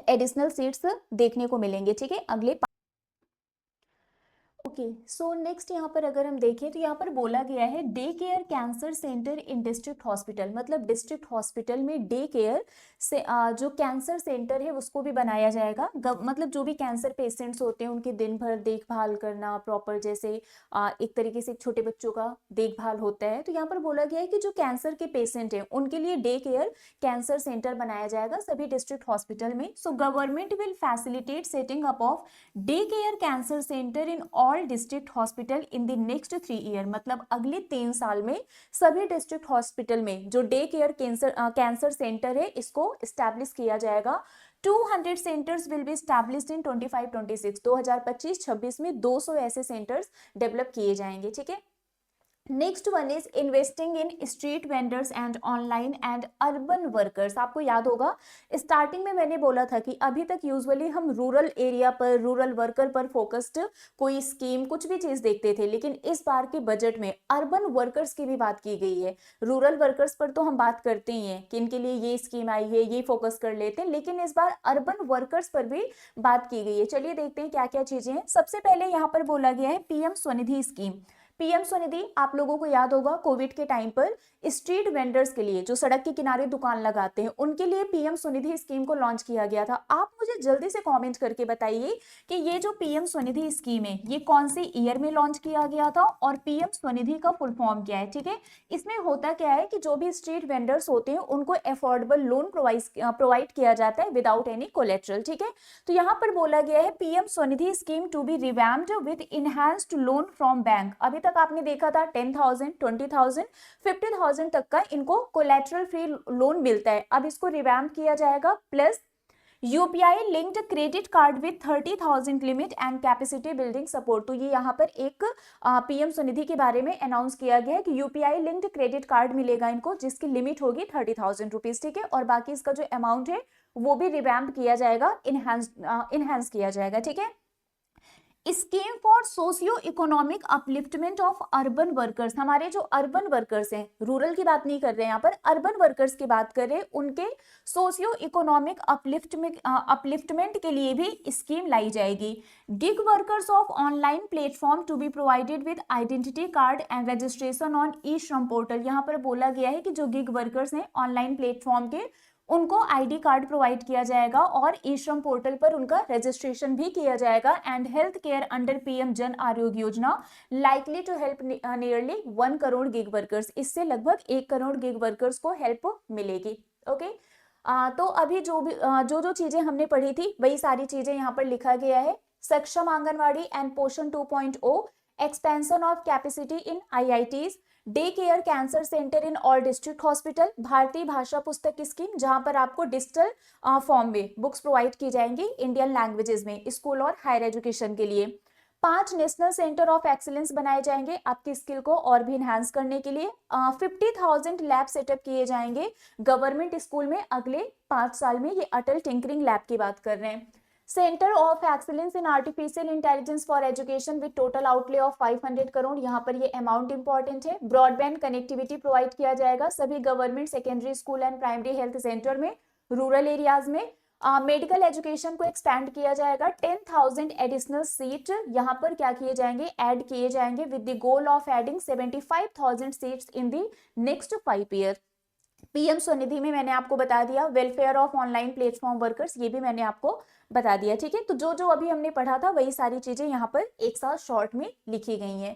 एडिशनल सीट्स देखने को मिलेंगे। ठीक है, अगले ओके। सो नेक्स्ट यहाँ पर अगर हम देखें तो यहाँ पर बोला गया है डे केयर कैंसर सेंटर इन डिस्ट्रिक्ट हॉस्पिटल। मतलब डिस्ट्रिक्ट हॉस्पिटल में डे केयर से जो कैंसर सेंटर है उसको भी बनाया जाएगा। मतलब जो भी कैंसर पेशेंट्स होते हैं उनकी दिन भर देखभाल करना प्रॉपर, जैसे एक तरीके से छोटे बच्चों का देखभाल होता है। तो यहाँ पर बोला गया है कि जो कैंसर के पेशेंट हैं उनके लिए डे केयर कैंसर सेंटर बनाया जाएगा सभी डिस्ट्रिक्ट हॉस्पिटल में। So government will facilitate setting up of day care cancer centre in all district hospital in the next 3 year. मतलब अगले 3 साल में सभी डिस्ट्रिक्ट हॉस्पिटल में जो डे केयर कैंसर सेंटर है इसको स्टैब्लिश किया जाएगा। 200 सेंटर्स विल बी स्टैब्लिश्ड इन 25-26 2025-26 में 200 ऐसे सेंटर्स डेवलप किए जाएंगे। ठीक है, next one is investing in street vendors and online and urban workers. आपको याद होगा स्टार्टिंग में मैंने बोला था कि अभी तक यूजुअली हम रूरल एरिया पर, रूरल वर्कर पर फोकस्ड कोई स्कीम कुछ भी चीज देखते थे, लेकिन इस बार के बजट में अर्बन वर्कर्स की भी बात की गई है। रूरल वर्कर्स पर तो हम बात करते ही हैं कि इनके लिए ये स्कीम आई है, ये फोकस कर लेते हैं, लेकिन इस बार अर्बन वर्कर्स पर भी बात की गई है। चलिए देखते हैं क्या क्या चीजें हैं। सबसे पहले यहाँ पर बोला गया है PM SVANidhi scheme. PM Svanidhi आप लोगों को याद होगा कोविड के टाइम पर स्ट्रीट वेंडर्स के लिए, जो सड़क के किनारे दुकान लगाते हैं, उनके लिए पीएम स्वनिधि स्कीम को लॉन्च किया गया था। आप मुझे जल्दी से कमेंट करके बताइए कि ये जो पीएम स्वनिधि स्कीम है ये कौन से ईयर में लॉन्च किया गया था और पीएम स्वनिधि का फुल फॉर्म क्या है। ठीक है, इसमें होता क्या है कि जो भी स्ट्रीट वेंडर्स होते हैं उनको अफोर्डेबल लोन प्रोवाइड किया जाता है विदाउट एनी कोलेट्रल। ठीक है, तो यहाँ पर बोला गया है PM SVANidhi scheme to be revamped with enhanced loan from bank. अभी तक आपने देखा था 10,000, 20,000, 50,000 तक का इनको कोलेटरल फ्री लोन मिलता है। अब इसको रिवैम्प किया जाएगा, plus UPI linked credit card with 30,000 limit and capacity building support. तो ये यहाँ पर एक पीएम स्वनिधि के बारे में अनाउंस किया गया है कि यूपीआई लिंक्ड क्रेडिट कार्ड मिलेगा इनको, जिसकी लिमिट होगी 30,000 रुपीज। ठीक है, और बाकी इसका जो अमाउंट है वो भी रिवैम्प किया जाएगा, इनहैंस किया जाएगा। ठीक है, scheme for socio economic upliftment of urban workers, हमारे जो अर्बन वर्कर्स हैं, रूरल की बात नहीं कर रहे हैं यहाँ पर, अर्बन वर्कर्स की बात कर रहे हैं, उनके सोशियो इकोनॉमिक अपलिफ्टमेंट के लिए भी स्कीम लाई जाएगी। Gig workers of online platform to be provided with identity card and registration on e Shram portal. यहाँ पर बोला गया है कि जो गिग वर्कर्स हैं ऑनलाइन प्लेटफॉर्म के, उनको आईडी कार्ड प्रोवाइड किया जाएगा और ई श्रम पोर्टल पर उनका रजिस्ट्रेशन भी किया जाएगा। And health care under PM Jan Arogya Yojana likely to help nearly 1 crore gig workers, इससे लगभग 1 करोड़ गिग वर्कर्स को हेल्प मिलेगी। ओके तो अभी जो चीजें हमने पढ़ी थी वही सारी चीजें यहाँ पर लिखा गया है। सक्षम आंगनवाड़ी एंड पोषण 2.0, expansion of capacity in IITs, day care cancer centre in all district hospital, भारतीय भाषा पुस्तक स्कीम जहां पर आपको डिजिटल फॉर्म में बुक्स प्रोवाइड की जाएंगी इंडियन लैंग्वेजेस में स्कूल और हायर एजुकेशन के लिए। 5 नेशनल सेंटर ऑफ एक्सीलेंस बनाए जाएंगे आपकी स्किल को और भी इनहांस करने के लिए। 50,000 लैब सेटअप किए जाएंगे गवर्नमेंट स्कूल में अगले 5 साल में, ये अटल टिंकरिंग लैब की बात कर रहे हैं। Centre of excellence in artificial intelligence for education with total outlay of 500 crore, यहाँ पर ये अमाउंट इंपॉर्टेंट है। ब्रॉडबैंड कनेक्टिविटी प्रोवाइड किया जाएगा सभी government secondary school and primary health centre में, रूरल एरियाज में। मेडिकल एजुकेशन को एक्सपैंड किया जाएगा। 10,000 एडिशनल सीट यहाँ पर क्या किए जाएंगे, ऐड किए जाएंगे with the goal of adding 75,000 seats in the next 5 year. PM Svanidhi में मैंने आपको बता दिया, welfare of online platform workers ये भी मैंने आपको बता दिया। ठीक है, तो जो अभी हमने पढ़ा था वही सारी चीजें यहाँ पर एक साथ शॉर्ट में लिखी गई हैं।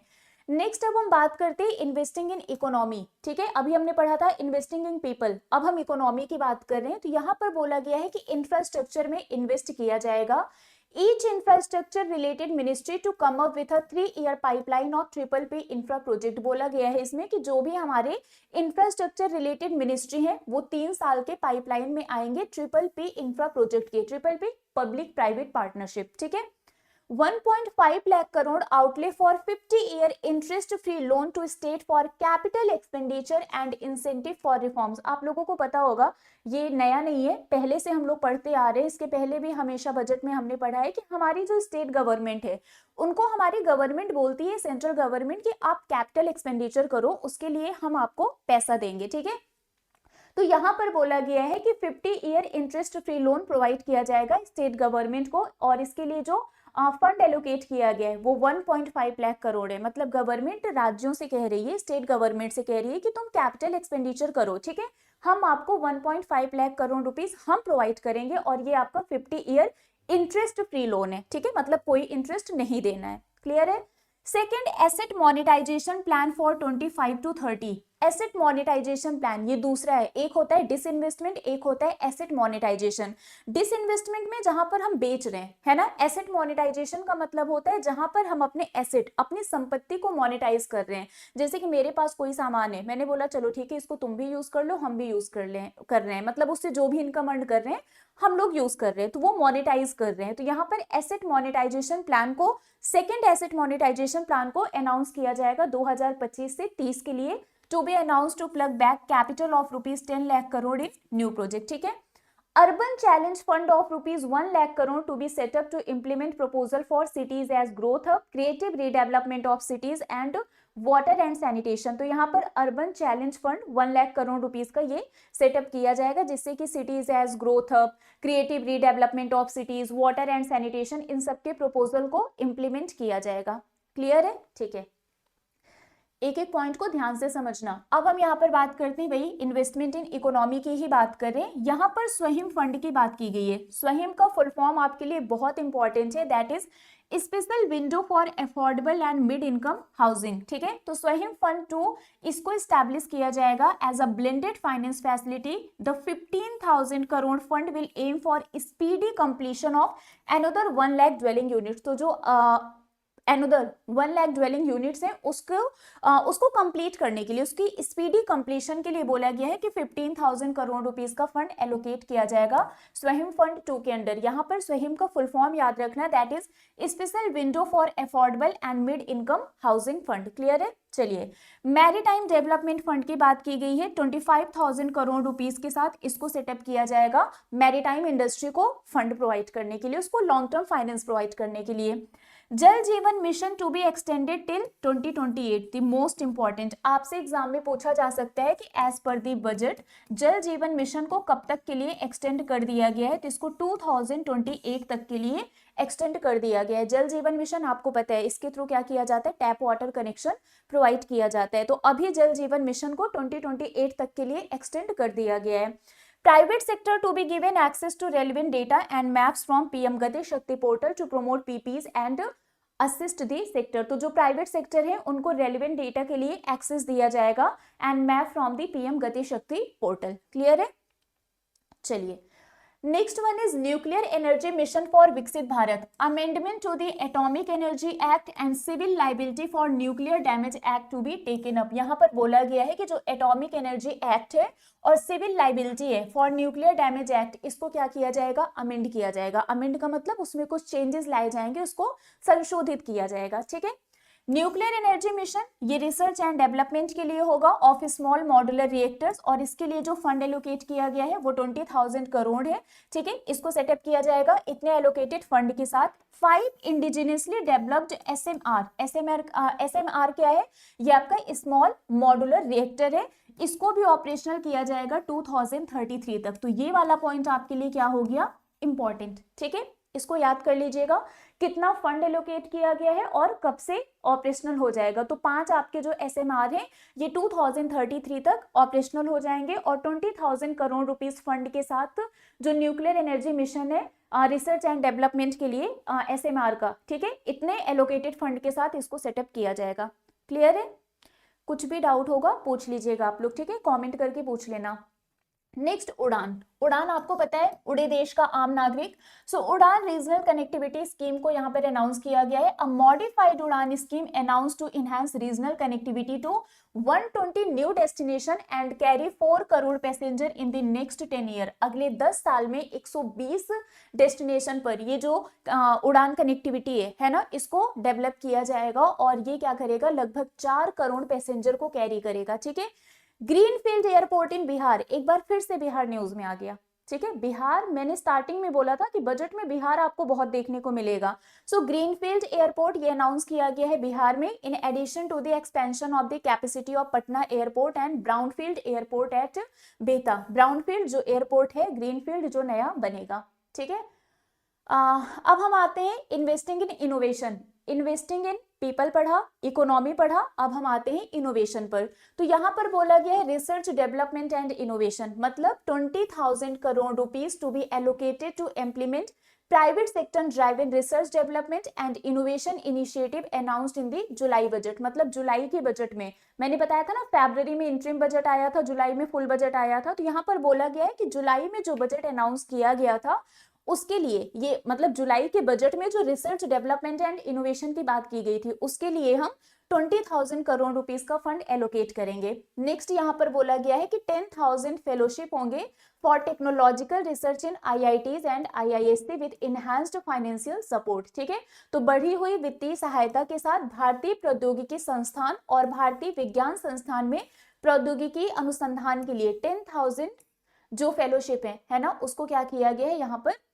नेक्स्ट अब हम बात करते हैं इन्वेस्टिंग इन इकोनॉमी। ठीक है, अभी हमने पढ़ा था इन्वेस्टिंग इन पीपल, अब हम इकोनॉमी की बात कर रहे हैं। तो यहाँ पर बोला गया है कि इंफ्रास्ट्रक्चर में इन्वेस्ट किया जाएगा। Each infrastructure related ministry to come up with a 3-year pipeline of PPP infra project। बोला गया है इसमें कि जो भी हमारे इंफ्रास्ट्रक्चर रिलेटेड मिनिस्ट्री है वो 3 साल के पाइपलाइन में आएंगे PPP इंफ्रा प्रोजेक्ट के, PPP पब्लिक प्राइवेट पार्टनरशिप। ठीक है, 1.5 lakh crore outlay for 50 year interest free loan to state for capital expenditure and incentive for reforms. आप लोगों को पता होगा ये नया नहीं है, पहले से हम लोग पढ़ते आ रहे हैं। इसके पहले भी हमेशा बजट में हमने पढ़ा है कि हमारी जो स्टेट गवर्नमेंट है उनको हमारी गवर्नमेंट बोलती है, सेंट्रल गवर्नमेंट, कि आप कैपिटल एक्सपेंडिचर करो, उसके लिए हम आपको पैसा देंगे। ठीक है, तो यहाँ पर बोला गया है कि 50 year interest free loan provide किया जाएगा स्टेट गवर्नमेंट को, और इसके लिए जो फंड एलोकेट किया गया है वो 1.5 लाख करोड़ है। मतलब गवर्नमेंट राज्यों से कह रही है, स्टेट गवर्नमेंट से कह रही है कि तुम कैपिटल एक्सपेंडिचर करो। ठीक है, हम आपको 1.5 लाख करोड़ रुपीस हम प्रोवाइड करेंगे और ये आपका 50 ईयर इंटरेस्ट फ्री लोन है। ठीक है, मतलब कोई इंटरेस्ट नहीं देना है। क्लियर है। Second, asset monetization plan for 25 to 30। Asset monetization plan ये दूसरा है, एक होता है डिसइन्वेस्टमेंट, एक होता है एसेट मोनेटाइजेशन। डिसइन्वेस्टमेंट में जहां पर हम बेच रहे हैं, है ना। एसेट मोनेटाइजेशन का मतलब होता है जहां पर हम अपने एसेट, अपनी संपत्ति को मोनेटाइज कर रहे हैं। जैसे कि मेरे पास कोई सामान है, मैंने बोला चलो ठीक है इसको तुम भी यूज कर लो, हम भी यूज कर रहे हैं, मतलब उससे जो भी इनकम अर्न कर रहे हैं हम लोग यूज कर रहे हैं, तो वो मोनेटाइज कर रहे हैं। तो यहाँ पर एसेट मोनेटाइजेशन प्लान को, सेकेंड एसेट मोनेटाइजेशन प्लान को अनाउंस किया जाएगा 2025 से 30 के लिए, to be announce to plug back capital of ₹10 lakh crore in new project. ठीक है, urban challenge fund of ₹1 lakh crore to be set up to implement proposal for cities as growth hub, creative redevelopment of cities and water and sanitation. तो यहाँ पर urban challenge fund 1 lakh crore rupees का ये सेटअप किया जाएगा, जिससे कि cities as growth hub, creative redevelopment of cities, water and sanitation, इन सबके प्रपोजल को इंप्लीमेंट किया जाएगा। क्लियर है। ठीक है, एक एक पॉइंट को ध्यान से समझना। अब हम यहाँ पर बात करते हैं, भाई इन्वेस्टमेंट इन इकोनॉमी की ही बात करें। यहाँ पर स्वहिम फंड की बात की गई है। स्वहिम का फुल फॉर्म आपके लिए बहुत इंपॉर्टेंट है, that is special window for affordable and mid income housing. ठीक है, तो स्वहिम फंड 2 इसको स्टैब्लिश किया जाएगा as a blended finance facility. The 15,000 crore fund will aim for speedy completion of another 1 lakh dwelling unit. तो जो अनदर 1 लाख ड्वेलिंग यूनिट्स हैं उसको कंप्लीट करने के लिए, उसकी स्पीडी कंप्लीशन के लिए बोला गया है कि 15,000 करोड़ रुपीस का फंड एलोकेट किया जाएगा स्वहिम फंड 2 के अंडर। यहाँ पर स्वहिम का फुल फॉर्म याद रखना, that is special window for affordable and mid income housing fund. Clear है। चलिए, मैरीटाइम डेवलपमेंट फंड की बात की गई है, 25,000 करोड़ रुपीस के साथ इसको सेटअप किया जाएगा मैरीटाइम इंडस्ट्री को फंड प्रोवाइड करने के लिए, उसको लॉन्ग टर्म फाइनेंस प्रोवाइड करने के लिए। Jal Jeevan mission to be extended till 2028, the most important, आपसे एग्जाम में पूछा जा सकता है कि एज पर दी बजट जल जीवन मिशन को कब तक के लिए एक्सटेंड कर दिया गया है, तो इसको 2028 तक के लिए एक्सटेंड कर दिया गया है। जल जीवन मिशन आपको पता है इसके थ्रू क्या किया जाता है, टैप वाटर कनेक्शन प्रोवाइड किया जाता है, तो अभी जल जीवन मिशन को 2028 तक के लिए एक्सटेंड कर दिया गया है। Private sector to be given access to relevant data and maps from PM Gati Shakti portal to promote PPPs and assist the sector, तो जो प्राइवेट सेक्टर है उनको रेलेवेंट डेटा के लिए एक्सेस दिया जाएगा and map from the PM Gati Shakti portal. Clear है? चलिए, next one is nuclear energy mission for Viksit Bharat, amendment to the atomic energy act and civil liability for nuclear damage act to be taken up. यहाँ पर बोला गया है कि जो एटॉमिक एनर्जी एक्ट है और सिविल लाइबिलिटी है फॉर न्यूक्लियर डैमेज एक्ट, इसको क्या किया जाएगा, अमेंड किया जाएगा। अमेंड का मतलब उसमें कुछ चेंजेस लाए जाएंगे, उसको संशोधित किया जाएगा। ठीक है, न्यूक्लियर एनर्जी मिशन ये रिसर्च एंड डेवलपमेंट के लिए होगा ऑफ स्मॉल मॉड्यूलर रिएक्टर्स, और इसके लिए जो फंड एलोकेट किया गया है वो 20,000 करोड़ है। ठीक है, इसको सेटअप किया जाएगा इतने एलोकेटेड फंड के साथ। 5 इंडिजिनियसली डेवलप्ड एसएमआर क्या है, ये आपका स्मॉल मॉड्यूलर रिएक्टर है, इसको भी ऑपरेशनल किया जाएगा 2033 तक। तो ये वाला पॉइंट आपके लिए क्या हो गया, इंपॉर्टेंट। ठीक है, इसको याद कर लीजिएगा, कितना फंड एलोकेट किया गया है और कब से ऑपरेशनल हो जाएगा। तो 5 आपके जो एसएमआर हैं ये 2033 तक ऑपरेशनल हो जाएंगे, और 20,000 करोड़ रुपीस फंड के साथ जो न्यूक्लियर एनर्जी मिशन है रिसर्च एंड डेवलपमेंट के लिए एसएमआर का, ठीक है, इतने एलोकेटेड फंड के साथ इसको सेटअप किया जाएगा। क्लियर है? कुछ भी डाउट होगा पूछ लीजिएगा आप लोग, ठीक है, कॉमेंट करके पूछ लेना। नेक्स्ट, उड़ान। उड़ान आपको पता है उड़े देश का आम नागरिक। सो उड़ान रीजनल कनेक्टिविटी स्कीम को यहाँ पर अनाउंस किया गया है। A modified Udan scheme announce to enhance regional connectivity to 120 new destination and carry 4 crore passenger in the next 10 year. अगले 10 साल में 120 डेस्टिनेशन पर ये जो उड़ान कनेक्टिविटी है ना, इसको डेवलप किया जाएगा, और ये क्या करेगा, लगभग 4 करोड़ पैसेंजर को कैरी करेगा। ठीक है, ग्रीनफील्ड एयरपोर्ट इन बिहार, एक बार फिर से बिहार न्यूज में आ गया। ठीक है, बिहार, मैंने स्टार्टिंग में बोला था कि बजट में बिहार आपको बहुत देखने को मिलेगा। सो ग्रीनफील्ड एयरपोर्ट ये अनाउंस किया गया है बिहार में, in addition to the expansion of the capacity of Patna airport and brownfield airport at Bihta. Brownfield जो एयरपोर्ट है, ग्रीनफील्ड जो नया बनेगा। ठीक है, अब हम आते हैं investing in innovation. Investing in people पढ़ा, इकोनॉमी पढ़ा, अब हम आते हैं इनोवेशन पर। तो यहाँ पर बोला गया है रिसर्च डेवलपमेंट एंड इनोवेशन, मतलब 20,000 crore rupees to be allocated to implement private sector driven research development and innovation initiative announced in the July budget. मतलब जुलाई के बजट में, मैंने बताया था ना फरवरी में इंटरिम बजट आया था, जुलाई में फुल बजट आया था, तो यहाँ पर बोला गया है कि जुलाई में जो बजट अनाउंस किया गया था उसके लिए, ये मतलब जुलाई के बजट में जो रिसर्च डेवलपमेंट एंड इनोवेशन की बात की गई थी उसके लिए हम 20,000 करोड़ रुपीस का फंड एलोकेट करेंगे। नेक्स्ट यहाँ पर बोला गया है कि 10,000 फेलोशिप होंगे for technological research in IITs and IISc with enhanced financial support. ठीक है, तो बढ़ी हुई वित्तीय सहायता के साथ भारतीय प्रौद्योगिकी संस्थान और भारतीय विज्ञान संस्थान में प्रौद्योगिकी अनुसंधान के लिए 10,000 जो फेलोशिप है ना, उसको क्या किया गया है यहाँ पर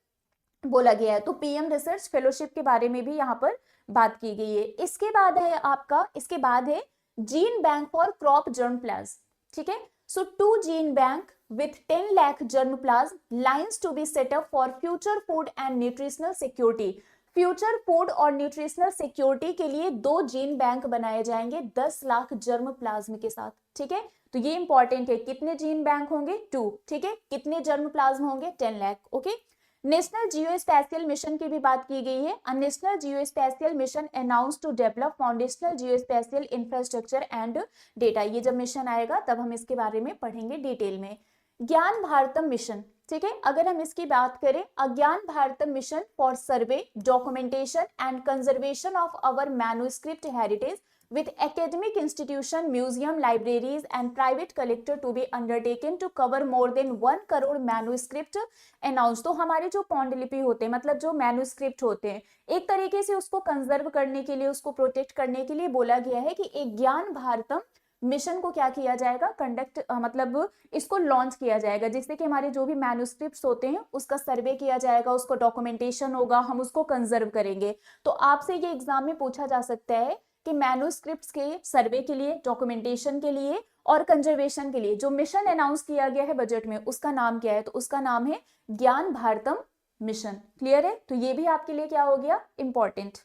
बोला गया है। तो पीएम रिसर्च फेलोशिप के बारे में भी यहाँ पर बात की गई है। इसके बाद है आपका, इसके बाद है gene bank for crop germplasm. ठीक है, सो 2 gene bank with 10 lakh germplasm lines to be set up for future food and nutritional security। Future food और न्यूट्रिशनल सिक्योरिटी के लिए 2 जीन बैंक बनाए जाएंगे 10 लाख जर्म प्लाज्म के साथ। ठीक है, तो ये इंपॉर्टेंट है, कितने जीन बैंक होंगे 2। ठीक है, कितने जर्म प्लाज्म होंगे 10 lakh. Okay, national geospatial mission की भी बात की गई है। National geospatial mission announce to develop foundational geospatial infrastructure and data. ये जब मिशन आएगा तब हम इसके बारे में पढ़ेंगे डिटेल में। ज्ञान भारतम मिशन, ठीक है, अगर हम इसकी बात करें, Gyan Bharatam mission for survey, documentation and conservation of our manuscript heritage with academic institution, museum, libraries and private collector to be undertaken to cover more than 1 crore manuscript announced। तो हमारे जो पांडुलिपि होते हैं, मतलब जो मैन्युस्क्रिप्ट होते हैं, एक तरीके से उसको कंजर्व करने के लिए, उसको प्रोटेक्ट करने के लिए बोला गया है कि एक ज्ञान भारतम मिशन को क्या किया जाएगा, कंडक्ट मतलब इसको लॉन्च किया जाएगा, जिससे कि हमारे जो भी मैन्युस्क्रिप्ट्स होते हैं उसका सर्वे किया जाएगा, उसको डॉक्यूमेंटेशन होगा, हम उसको कंजर्व करेंगे। तो आपसे ये एग्जाम में पूछा जा सकता है कि मैन्युस्क्रिप्ट्स के सर्वे के लिए, डॉक्यूमेंटेशन के लिए और कंजर्वेशन के लिए जो मिशन अनाउंस किया गया है बजट में, उसका नाम क्या है? तो उसका नाम है ज्ञान भारतम मिशन। क्लियर है? तो ये भी आपके लिए क्या हो गया, इंपॉर्टेंट।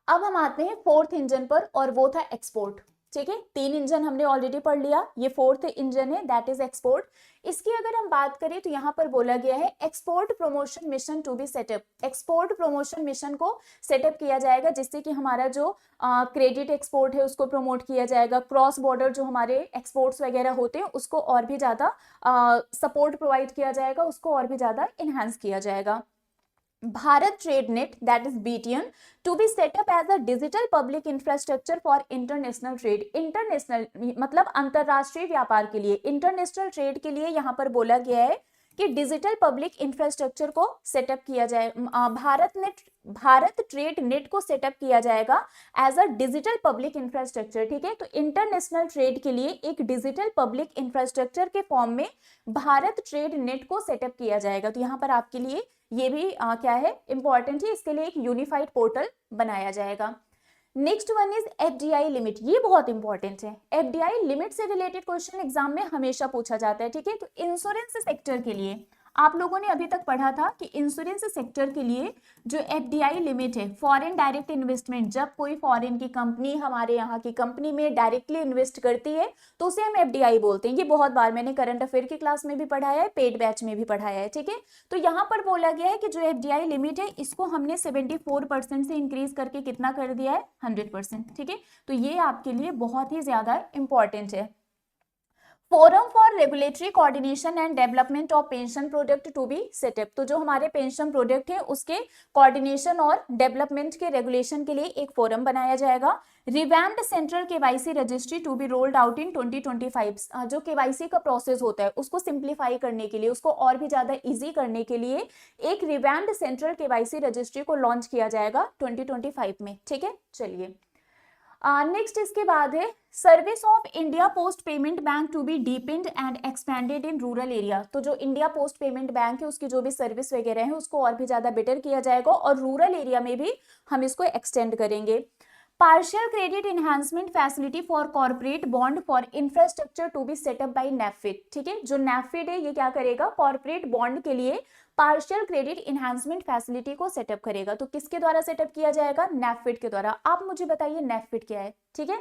अब हम आते हैं फोर्थ इंजन पर, और वो था एक्सपोर्ट। ठीक है, 3 इंजन हमने ऑलरेडी पढ़ लिया, ये फोर्थ इंजन है, दैट इज एक्सपोर्ट। इसकी अगर हम बात करें तो यहाँ पर बोला गया है export promotion mission to be set up. Export promotion mission को सेटअप किया जाएगा, जिससे कि हमारा जो क्रेडिट एक्सपोर्ट है उसको प्रमोट किया जाएगा, क्रॉस बॉर्डर जो हमारे एक्सपोर्ट्स वगैरह होते हैं उसको और भी ज्यादा सपोर्ट प्रोवाइड किया जाएगा, उसको और भी ज्यादा इनहेंस किया जाएगा। Bharat TradeNet, that is BTN, to be set up as a digital public infrastructure for international trade। International मतलब अंतरराष्ट्रीय व्यापार के लिए, इंटरनेशनल ट्रेड के लिए यहाँ पर बोला गया है कि डिजिटल पब्लिक इंफ्रास्ट्रक्चर को सेटअप किया जाए, भारत ट्रेड नेट को सेटअप किया जाएगा as a digital public infrastructure. ठीक है, तो इंटरनेशनल ट्रेड के लिए एक डिजिटल पब्लिक इंफ्रास्ट्रक्चर के फॉर्म में भारत ट्रेड नेट को सेटअप किया जाएगा। तो यहाँ पर आपके लिए ये भी क्या है, इंपॉर्टेंट है, इसके लिए एक यूनिफाइड पोर्टल बनाया जाएगा। Next one is FDI limit, ये बहुत इंपॉर्टेंट है। एफडीआई लिमिट से रिलेटेड क्वेश्चन एग्जाम में हमेशा पूछा जाता है। ठीक है, तो इंश्योरेंस सेक्टर के लिए आप लोगों ने अभी तक पढ़ा था कि इंश्योरेंस सेक्टर के लिए जो एफडीआई लिमिट है, फॉरेन डायरेक्ट इन्वेस्टमेंट, जब कोई फॉरेन की कंपनी हमारे यहाँ की कंपनी में डायरेक्टली इन्वेस्ट करती है तो उसे हम एफडीआई बोलते हैं। ये बहुत बार मैंने करंट अफेयर की क्लास में भी पढ़ाया है, पेड बैच में भी पढ़ाया है। ठीक है, तो यहाँ पर बोला गया है कि जो एफडीआई लिमिट है इसको हमने 74% से इंक्रीज करके कितना कर दिया है, 100%। ठीक है, तो ये आपके लिए बहुत ही ज्यादा इंपॉर्टेंट है। Forum for regulatory coordination and development of pension product to be set up. तो जो हमारे पेंशन प्रोडक्ट है उसके कोऑर्डिनेशन और डेवलपमेंट के रेगुलेशन के लिए एक फोरम बनाया जाएगा। Revamped central KYC registry to be rolled out in 2025। जो केवाईसी का प्रोसेस होता है उसको सिंप्लीफाई करने के लिए, उसको और भी ज्यादा इजी करने के लिए एक रिवैम्प्ड सेंट्रल केवाईसी रजिस्ट्री को लॉन्च किया जाएगा 2025 में। ठीक है, चलिए नेक्स्ट इसके बाद है service of India post payment bank to be deepened and expanded in rural area. तो जो इंडिया पोस्ट पेमेंट बैंक है उसकी जो भी सर्विस वगैरह है उसको और भी ज्यादा बेटर किया जाएगा, और रूरल एरिया में भी हम इसको एक्सटेंड करेंगे। Partial credit enhancement facility for corporate bond for infrastructure to be set up by NaBFID. ठीक है, जो नैफिड है ये क्या करेगा, कॉर्पोरेट बॉन्ड के लिए पार्शियल क्रेडिट एनहांसमेंट फैसिलिटी को सेटअप करेगा। तो किसके द्वारा सेटअप किया जाएगा, नैफिड के द्वारा। आप मुझे बताइए नैफिड क्या है। ठीक है,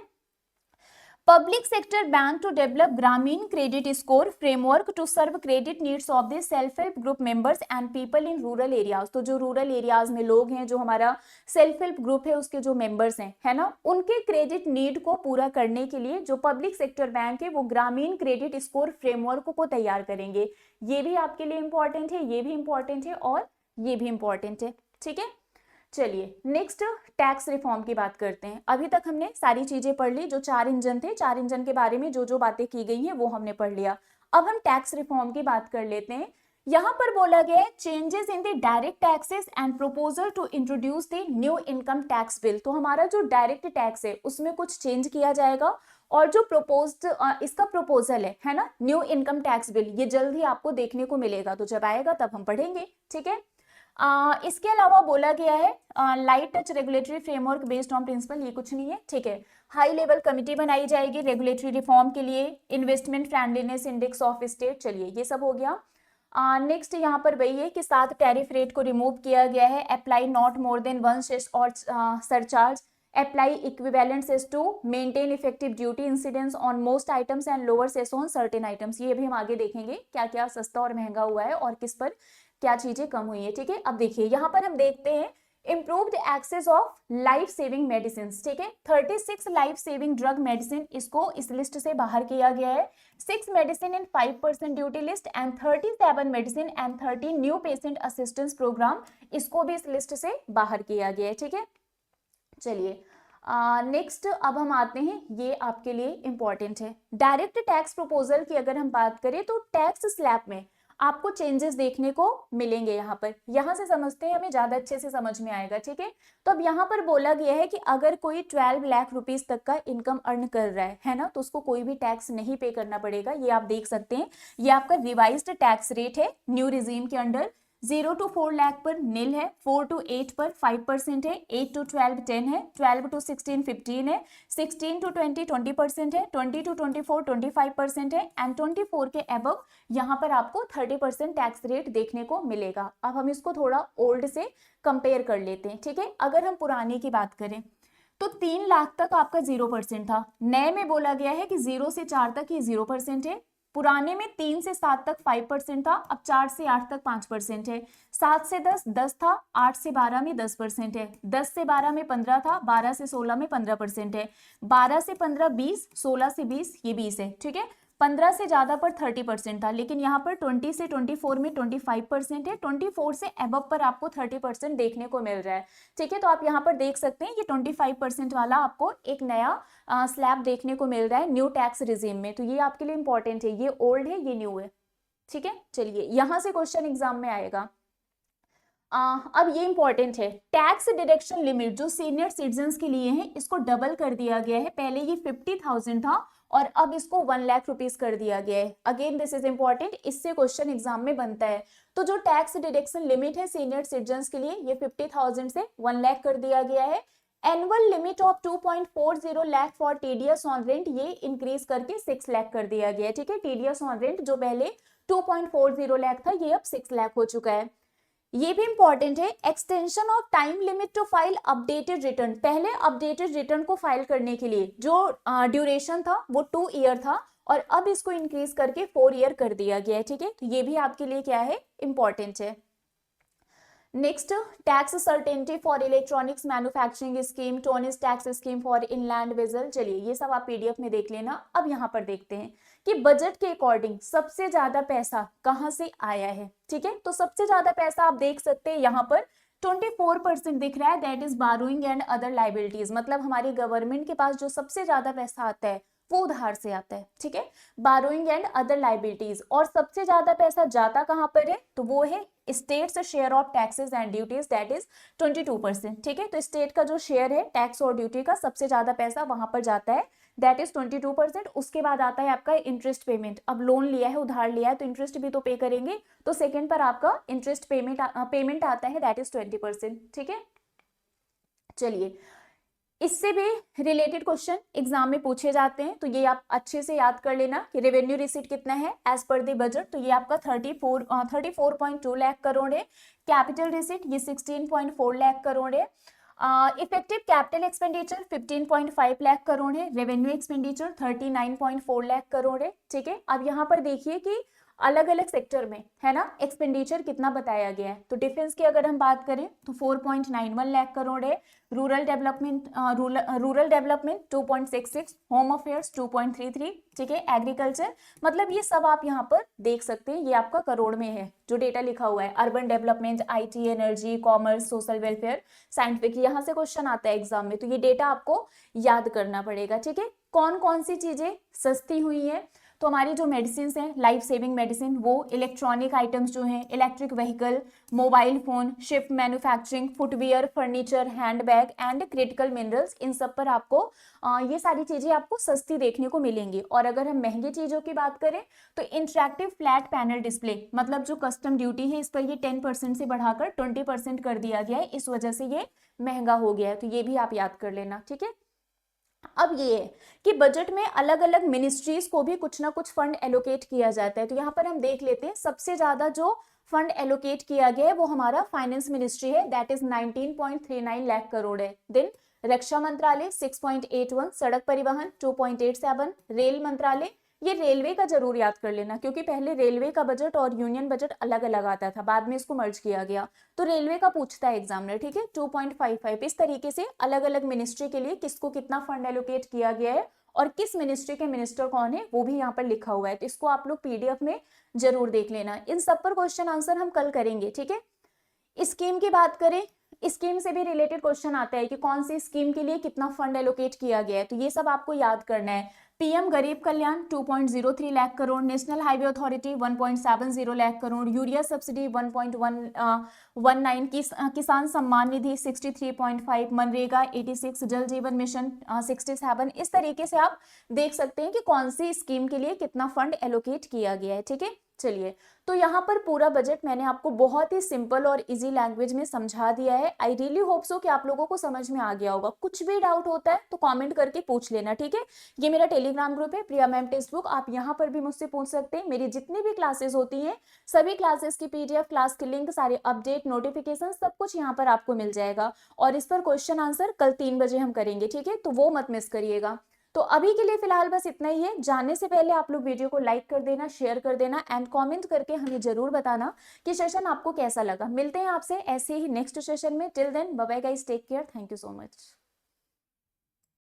public sector bank to develop ग्रामीण credit score framework to serve credit needs of the self help group members and people in rural areas. तो जो रूरल एरियाज में लोग हैं, जो हमारा सेल्फ हेल्प ग्रुप है उसके जो मेंबर्स हैं, है ना, उनके क्रेडिट नीड को पूरा करने के लिए जो पब्लिक सेक्टर बैंक है वो ग्रामीण क्रेडिट स्कोर फ्रेमवर्क को तैयार करेंगे। ये भी आपके लिए इंपॉर्टेंट है, ये भी इंपॉर्टेंट है और ये भी इंपॉर्टेंट है। ठीक है, चलिए नेक्स्ट टैक्स रिफॉर्म की बात करते हैं। अभी तक हमने सारी चीजें पढ़ ली, जो 4 इंजन थे, 4 इंजन के बारे में जो जो बातें की गई हैं वो हमने पढ़ लिया। अब हम टैक्स रिफॉर्म की बात कर लेते हैं। यहाँ पर बोला गया है changes in the direct taxes and proposal to introduce the new income tax bill. तो हमारा जो डायरेक्ट टैक्स है उसमें कुछ चेंज किया जाएगा, और जो प्रपोज्ड इसका प्रपोजल है ना, न्यू इनकम टैक्स बिल, ये जल्द ही आपको देखने को मिलेगा। तो जब आएगा तब हम पढ़ेंगे। ठीक है, इसके अलावा बोला गया है light touch regulatory framework based on principle, ये कुछ नहीं है। ठीक है, हाई लेवल कमिटी बनाई जाएगी रेगुलेटरी रिफॉर्म के लिए, investment friendliness index of state. चलिए ये सब हो गया। नेक्स्ट यहाँ पर वही है कि 7 टैरिफ रेट को रिमूव किया गया है। Apply not more than 1 cess और surcharge, apply equivalent cess to maintain effective duty incidence on most items and lower cess on certain items. ये भी हम आगे देखेंगे क्या क्या सस्ता और महंगा हुआ है और किस पर क्या चीजें कम हुई है। ठीक है, अब देखिए यहाँ पर हम देखते हैं improved access of life saving medicine. ठीक है, 36 लाइफ सेविंग ड्रग मेडिसिन इसको इस लिस्ट से बाहर किया गया है। 6 medicine in 5% duty list and 37 medicine and 30 new patient assistance programme, इसको भी इस लिस्ट से बाहर किया गया है। ठीक है, चलिए नेक्स्ट अब हम आते हैं, ये आपके लिए इंपॉर्टेंट है, डायरेक्ट टैक्स प्रपोजल की अगर हम बात करें तो टैक्स स्लैब में आपको चेंजेस देखने को मिलेंगे। यहाँ से समझते हैं, हमें ज्यादा अच्छे से समझ में आएगा, ठीक है। तो अब यहाँ पर बोला गया है कि अगर कोई 12 लाख रुपीस तक का इनकम अर्न कर रहा है ना, तो उसको कोई भी टैक्स नहीं पे करना पड़ेगा। ये आप देख सकते हैं, ये आपका रिवाइज्ड टैक्स रेट है न्यू रिजीम के अंडर। 0 to 4 लाख पर नील है, 4 to 8 पर 5% है, 8 to 12 10 है, 12 to 16 15 है, 16 to 20 20% है, 20 to 24 25% है, एंड 24 के अबव यहाँ पर आपको 30% टैक्स रेट देखने को मिलेगा। अब हम इसको थोड़ा ओल्ड से कंपेयर कर लेते हैं, ठीक है। अगर हम पुराने की बात करें तो 3 लाख तक आपका 0% था, नए में बोला गया है कि 0 से 4 तक ये 0% है। पुराने में 3 से 7 तक 5% था, अब 4 से 8 तक 5% है। 7 से 10 10 था, 8 से 12 में 10% है, 10 से 12 में 15 था, 12 से 16 में 15% है, 12 से 15 20, 16 से 20 ये 20 है, ठीक है। 15 से ज्यादा पर 30% था, लेकिन यहाँ पर 20 से 24 में 25% है, 24 से अबव पर आपको 30% देखने को मिल रहा है, ठीक है। तो आप यहाँ पर देख सकते हैं, ये 25% वाला आपको एक नया स्लैब देखने को मिल रहा है न्यू टैक्स रिजीम में। तो ये आपके लिए इंपॉर्टेंट है, ये ओल्ड है ये न्यू है, ठीक है। चलिए यहां से क्वेश्चन एग्जाम में आएगा। अब ये इंपॉर्टेंट है, टैक्स डिडक्शन लिमिट जो सीनियर सिटीजन के लिए है, इसको डबल कर दिया गया है। पहले ये 50,000 था और अब इसको 1 लाख रुपीस कर दिया गया है। अगेन दिस इज इंपॉर्टेंट, इससे क्वेश्चन एग्जाम में बनता है। तो जो टैक्स डिडक्शन लिमिट है सीनियर सिटीजन के लिए, ये 50,000 से 1 लाख कर दिया गया है। Annual limit of 2.40 lakh for TDS on rent, ये इंक्रीज करके 6 लाख कर दिया गया है, ठीक है। टीडीएस ऑन रेंट जो पहले 2.40 लाख था, ये अब 6 लाख हो चुका है। ये भी इंपॉर्टेंट है, extension of time limit to file updated return. पहले अपडेटेड रिटर्न को फाइल करने के लिए जो ड्यूरेशन था वो 2 ईयर था, और अब इसको इंक्रीज करके 4 ईयर कर दिया गया है, ठीक है। तो ये भी आपके लिए क्या है, इंपॉर्टेंट है। Next, tax certainty for electronics manufacturing scheme, टोनिस tax scheme for inland vessel. चलिए ये सब आप पीडीएफ में देख लेना। अब यहाँ पर देखते हैं कि बजट के अकॉर्डिंग सबसे ज्यादा पैसा कहाँ से आया है, ठीक है। तो सबसे ज्यादा पैसा आप देख सकते हैं यहाँ पर 24% दिख रहा है, that is burrowing and other liabilities. मतलब हमारी गवर्नमेंट के पास जो सबसे ज्यादा पैसा आता है वो उधार से आता है, ठीक है, बारोइंग एंड अदर लाइबिलिटीज। और सबसे ज्यादा पैसा जाता कहां पर है, तो वो है states share of taxes and duties, that is 22%, ठीक है। तो स्टेट का जो शेयर है टैक्स और ड्यूटी का, सबसे ज्यादा पैसा वहां पर जाता है, दैट इज 22%। उसके बाद आता है आपका इंटरेस्ट पेमेंट। अब लोन लिया है, उधार लिया है, तो इंटरेस्ट भी तो पे करेंगे, तो सेकंड पर आपका इंटरेस्ट पेमेंट आता है, दैट इज 20%, ठीक है। चलिए इससे भी रिलेटेड क्वेश्चन एग्जाम में पूछे जाते हैं, तो ये आप अच्छे से याद कर लेना कि रेवेन्यू रिसीट कितना है एज पर द बजट। तो ये आपका 34.2 लाख करोड़ है। कैपिटल रिसीट ये 16.4 लाख करोड़ है। Effective capital expenditure 15.5 lakh crore है। रेवेन्यू एक्सपेंडिचर 39.4 लाख करोड़ है, ठीक है। अब यहाँ पर देखिए कि अलग अलग सेक्टर में है ना एक्सपेंडिचर कितना बताया गया है। तो डिफेंस की अगर हम बात करें तो 4.91 लाख करोड़ है। रूरल डेवलपमेंट 2.66, होम अफेयर्स 2.33, ठीक है। एग्रीकल्चर, मतलब ये सब आप यहाँ पर देख सकते हैं, ये आपका करोड़ में है जो डेटा लिखा हुआ है। Urban development, IT, energy, commerce, social welfare, scientific, यहाँ से क्वेश्चन आता है एग्जाम में, तो ये डेटा आपको याद करना पड़ेगा, ठीक है। कौन कौन सी चीजें सस्ती हुई है, तो हमारी जो मेडिसिन हैं, लाइफ सेविंग मेडिसिन, वो इलेक्ट्रॉनिक आइटम्स जो हैं, electric vehicle, mobile phone, ship manufacturing, footwear, furniture, handbag and critical minerals, इन सब पर आपको ये सारी चीजें आपको सस्ती देखने को मिलेंगी। और अगर हम महंगी चीजों की बात करें तो इंटरैक्टिव फ्लैट पैनल डिस्प्ले, मतलब जो कस्टम ड्यूटी है इस पर ये 10% से बढ़ाकर 20% कर दिया गया है, इस वजह से ये महंगा हो गया है। तो ये भी आप याद कर लेना, ठीक है। अब ये है कि बजट में अलग अलग मिनिस्ट्रीज को भी कुछ ना कुछ फंड एलोकेट किया जाता है। तो यहाँ पर हम देख लेते हैं, सबसे ज्यादा जो फंड एलोकेट किया गया है वो हमारा फाइनेंस मिनिस्ट्री है, दैट इज 19.39 लाख करोड़ है। देन रक्षा मंत्रालय 6.81, सड़क परिवहन 2.87, रेल मंत्रालय, ये रेलवे का जरूर याद कर लेना क्योंकि पहले रेलवे का बजट और यूनियन बजट अलग अलग आता था, बाद में इसको मर्ज किया गया, तो रेलवे का पूछता है एग्जामिनर, ठीक है। 2.55, इस तरीके से अलग अलग मिनिस्ट्री के लिए किसको कितना फंड एलोकेट किया गया है और किस मिनिस्ट्री के मिनिस्टर कौन है वो भी यहाँ पर लिखा हुआ है, तो इसको आप लोग पीडीएफ में जरूर देख लेना। इन सब पर क्वेश्चन आंसर हम कल करेंगे, ठीक है। स्कीम की बात करें स्कीम से भी रिलेटेड क्वेश्चन आता है कि कौन सी स्कीम के लिए कितना फंड एलोकेट किया गया है, तो ये सब आपको याद करना है। पीएम गरीब कल्याण 2.03 lakh crore, national highway authority 1.70 lakh crore, urea subsidy 1.19, किसान सम्मान निधि 63.5, मनरेगा 86, जल जीवन मिशन 67। इस तरीके से आप देख सकते हैं कि कौन सी स्कीम के लिए कितना फंड एलोकेट किया गया है। ठीक है, चलिए, तो यहाँ पर पूरा बजट मैंने आपको बहुत ही सिंपल और इजी लैंग्वेज में समझा दिया है। आई रियली होप सो कि आप लोगों को समझ में आ गया होगा। कुछ भी डाउट होता है तो कमेंट करके पूछ लेना, ठीक है। ये मेरा टेलीग्राम ग्रुप है, प्रिया मैम टेक्स्ट बुक, आप यहाँ पर भी मुझसे पूछ सकते हैं। मेरी जितनी भी क्लासेस होती हैं, सभी क्लासेस की पीडीएफ, क्लास की लिंक, सारे अपडेट, नोटिफिकेशन, सब कुछ यहाँ पर आपको मिल जाएगा। और इस पर क्वेश्चन आंसर कल 3 बजे हम करेंगे, ठीक है, तो वो मत मिस करिएगा। तो अभी के लिए फिलहाल बस इतना ही है। जाने से पहले आप लोग वीडियो को लाइक कर देना, शेयर कर देना एंड कमेंट करके हमें जरूर बताना कि सेशन आपको कैसा लगा। मिलते हैं आपसे ऐसे ही नेक्स्ट सेशन में। Till then bye bye guys, take care, thank you so much.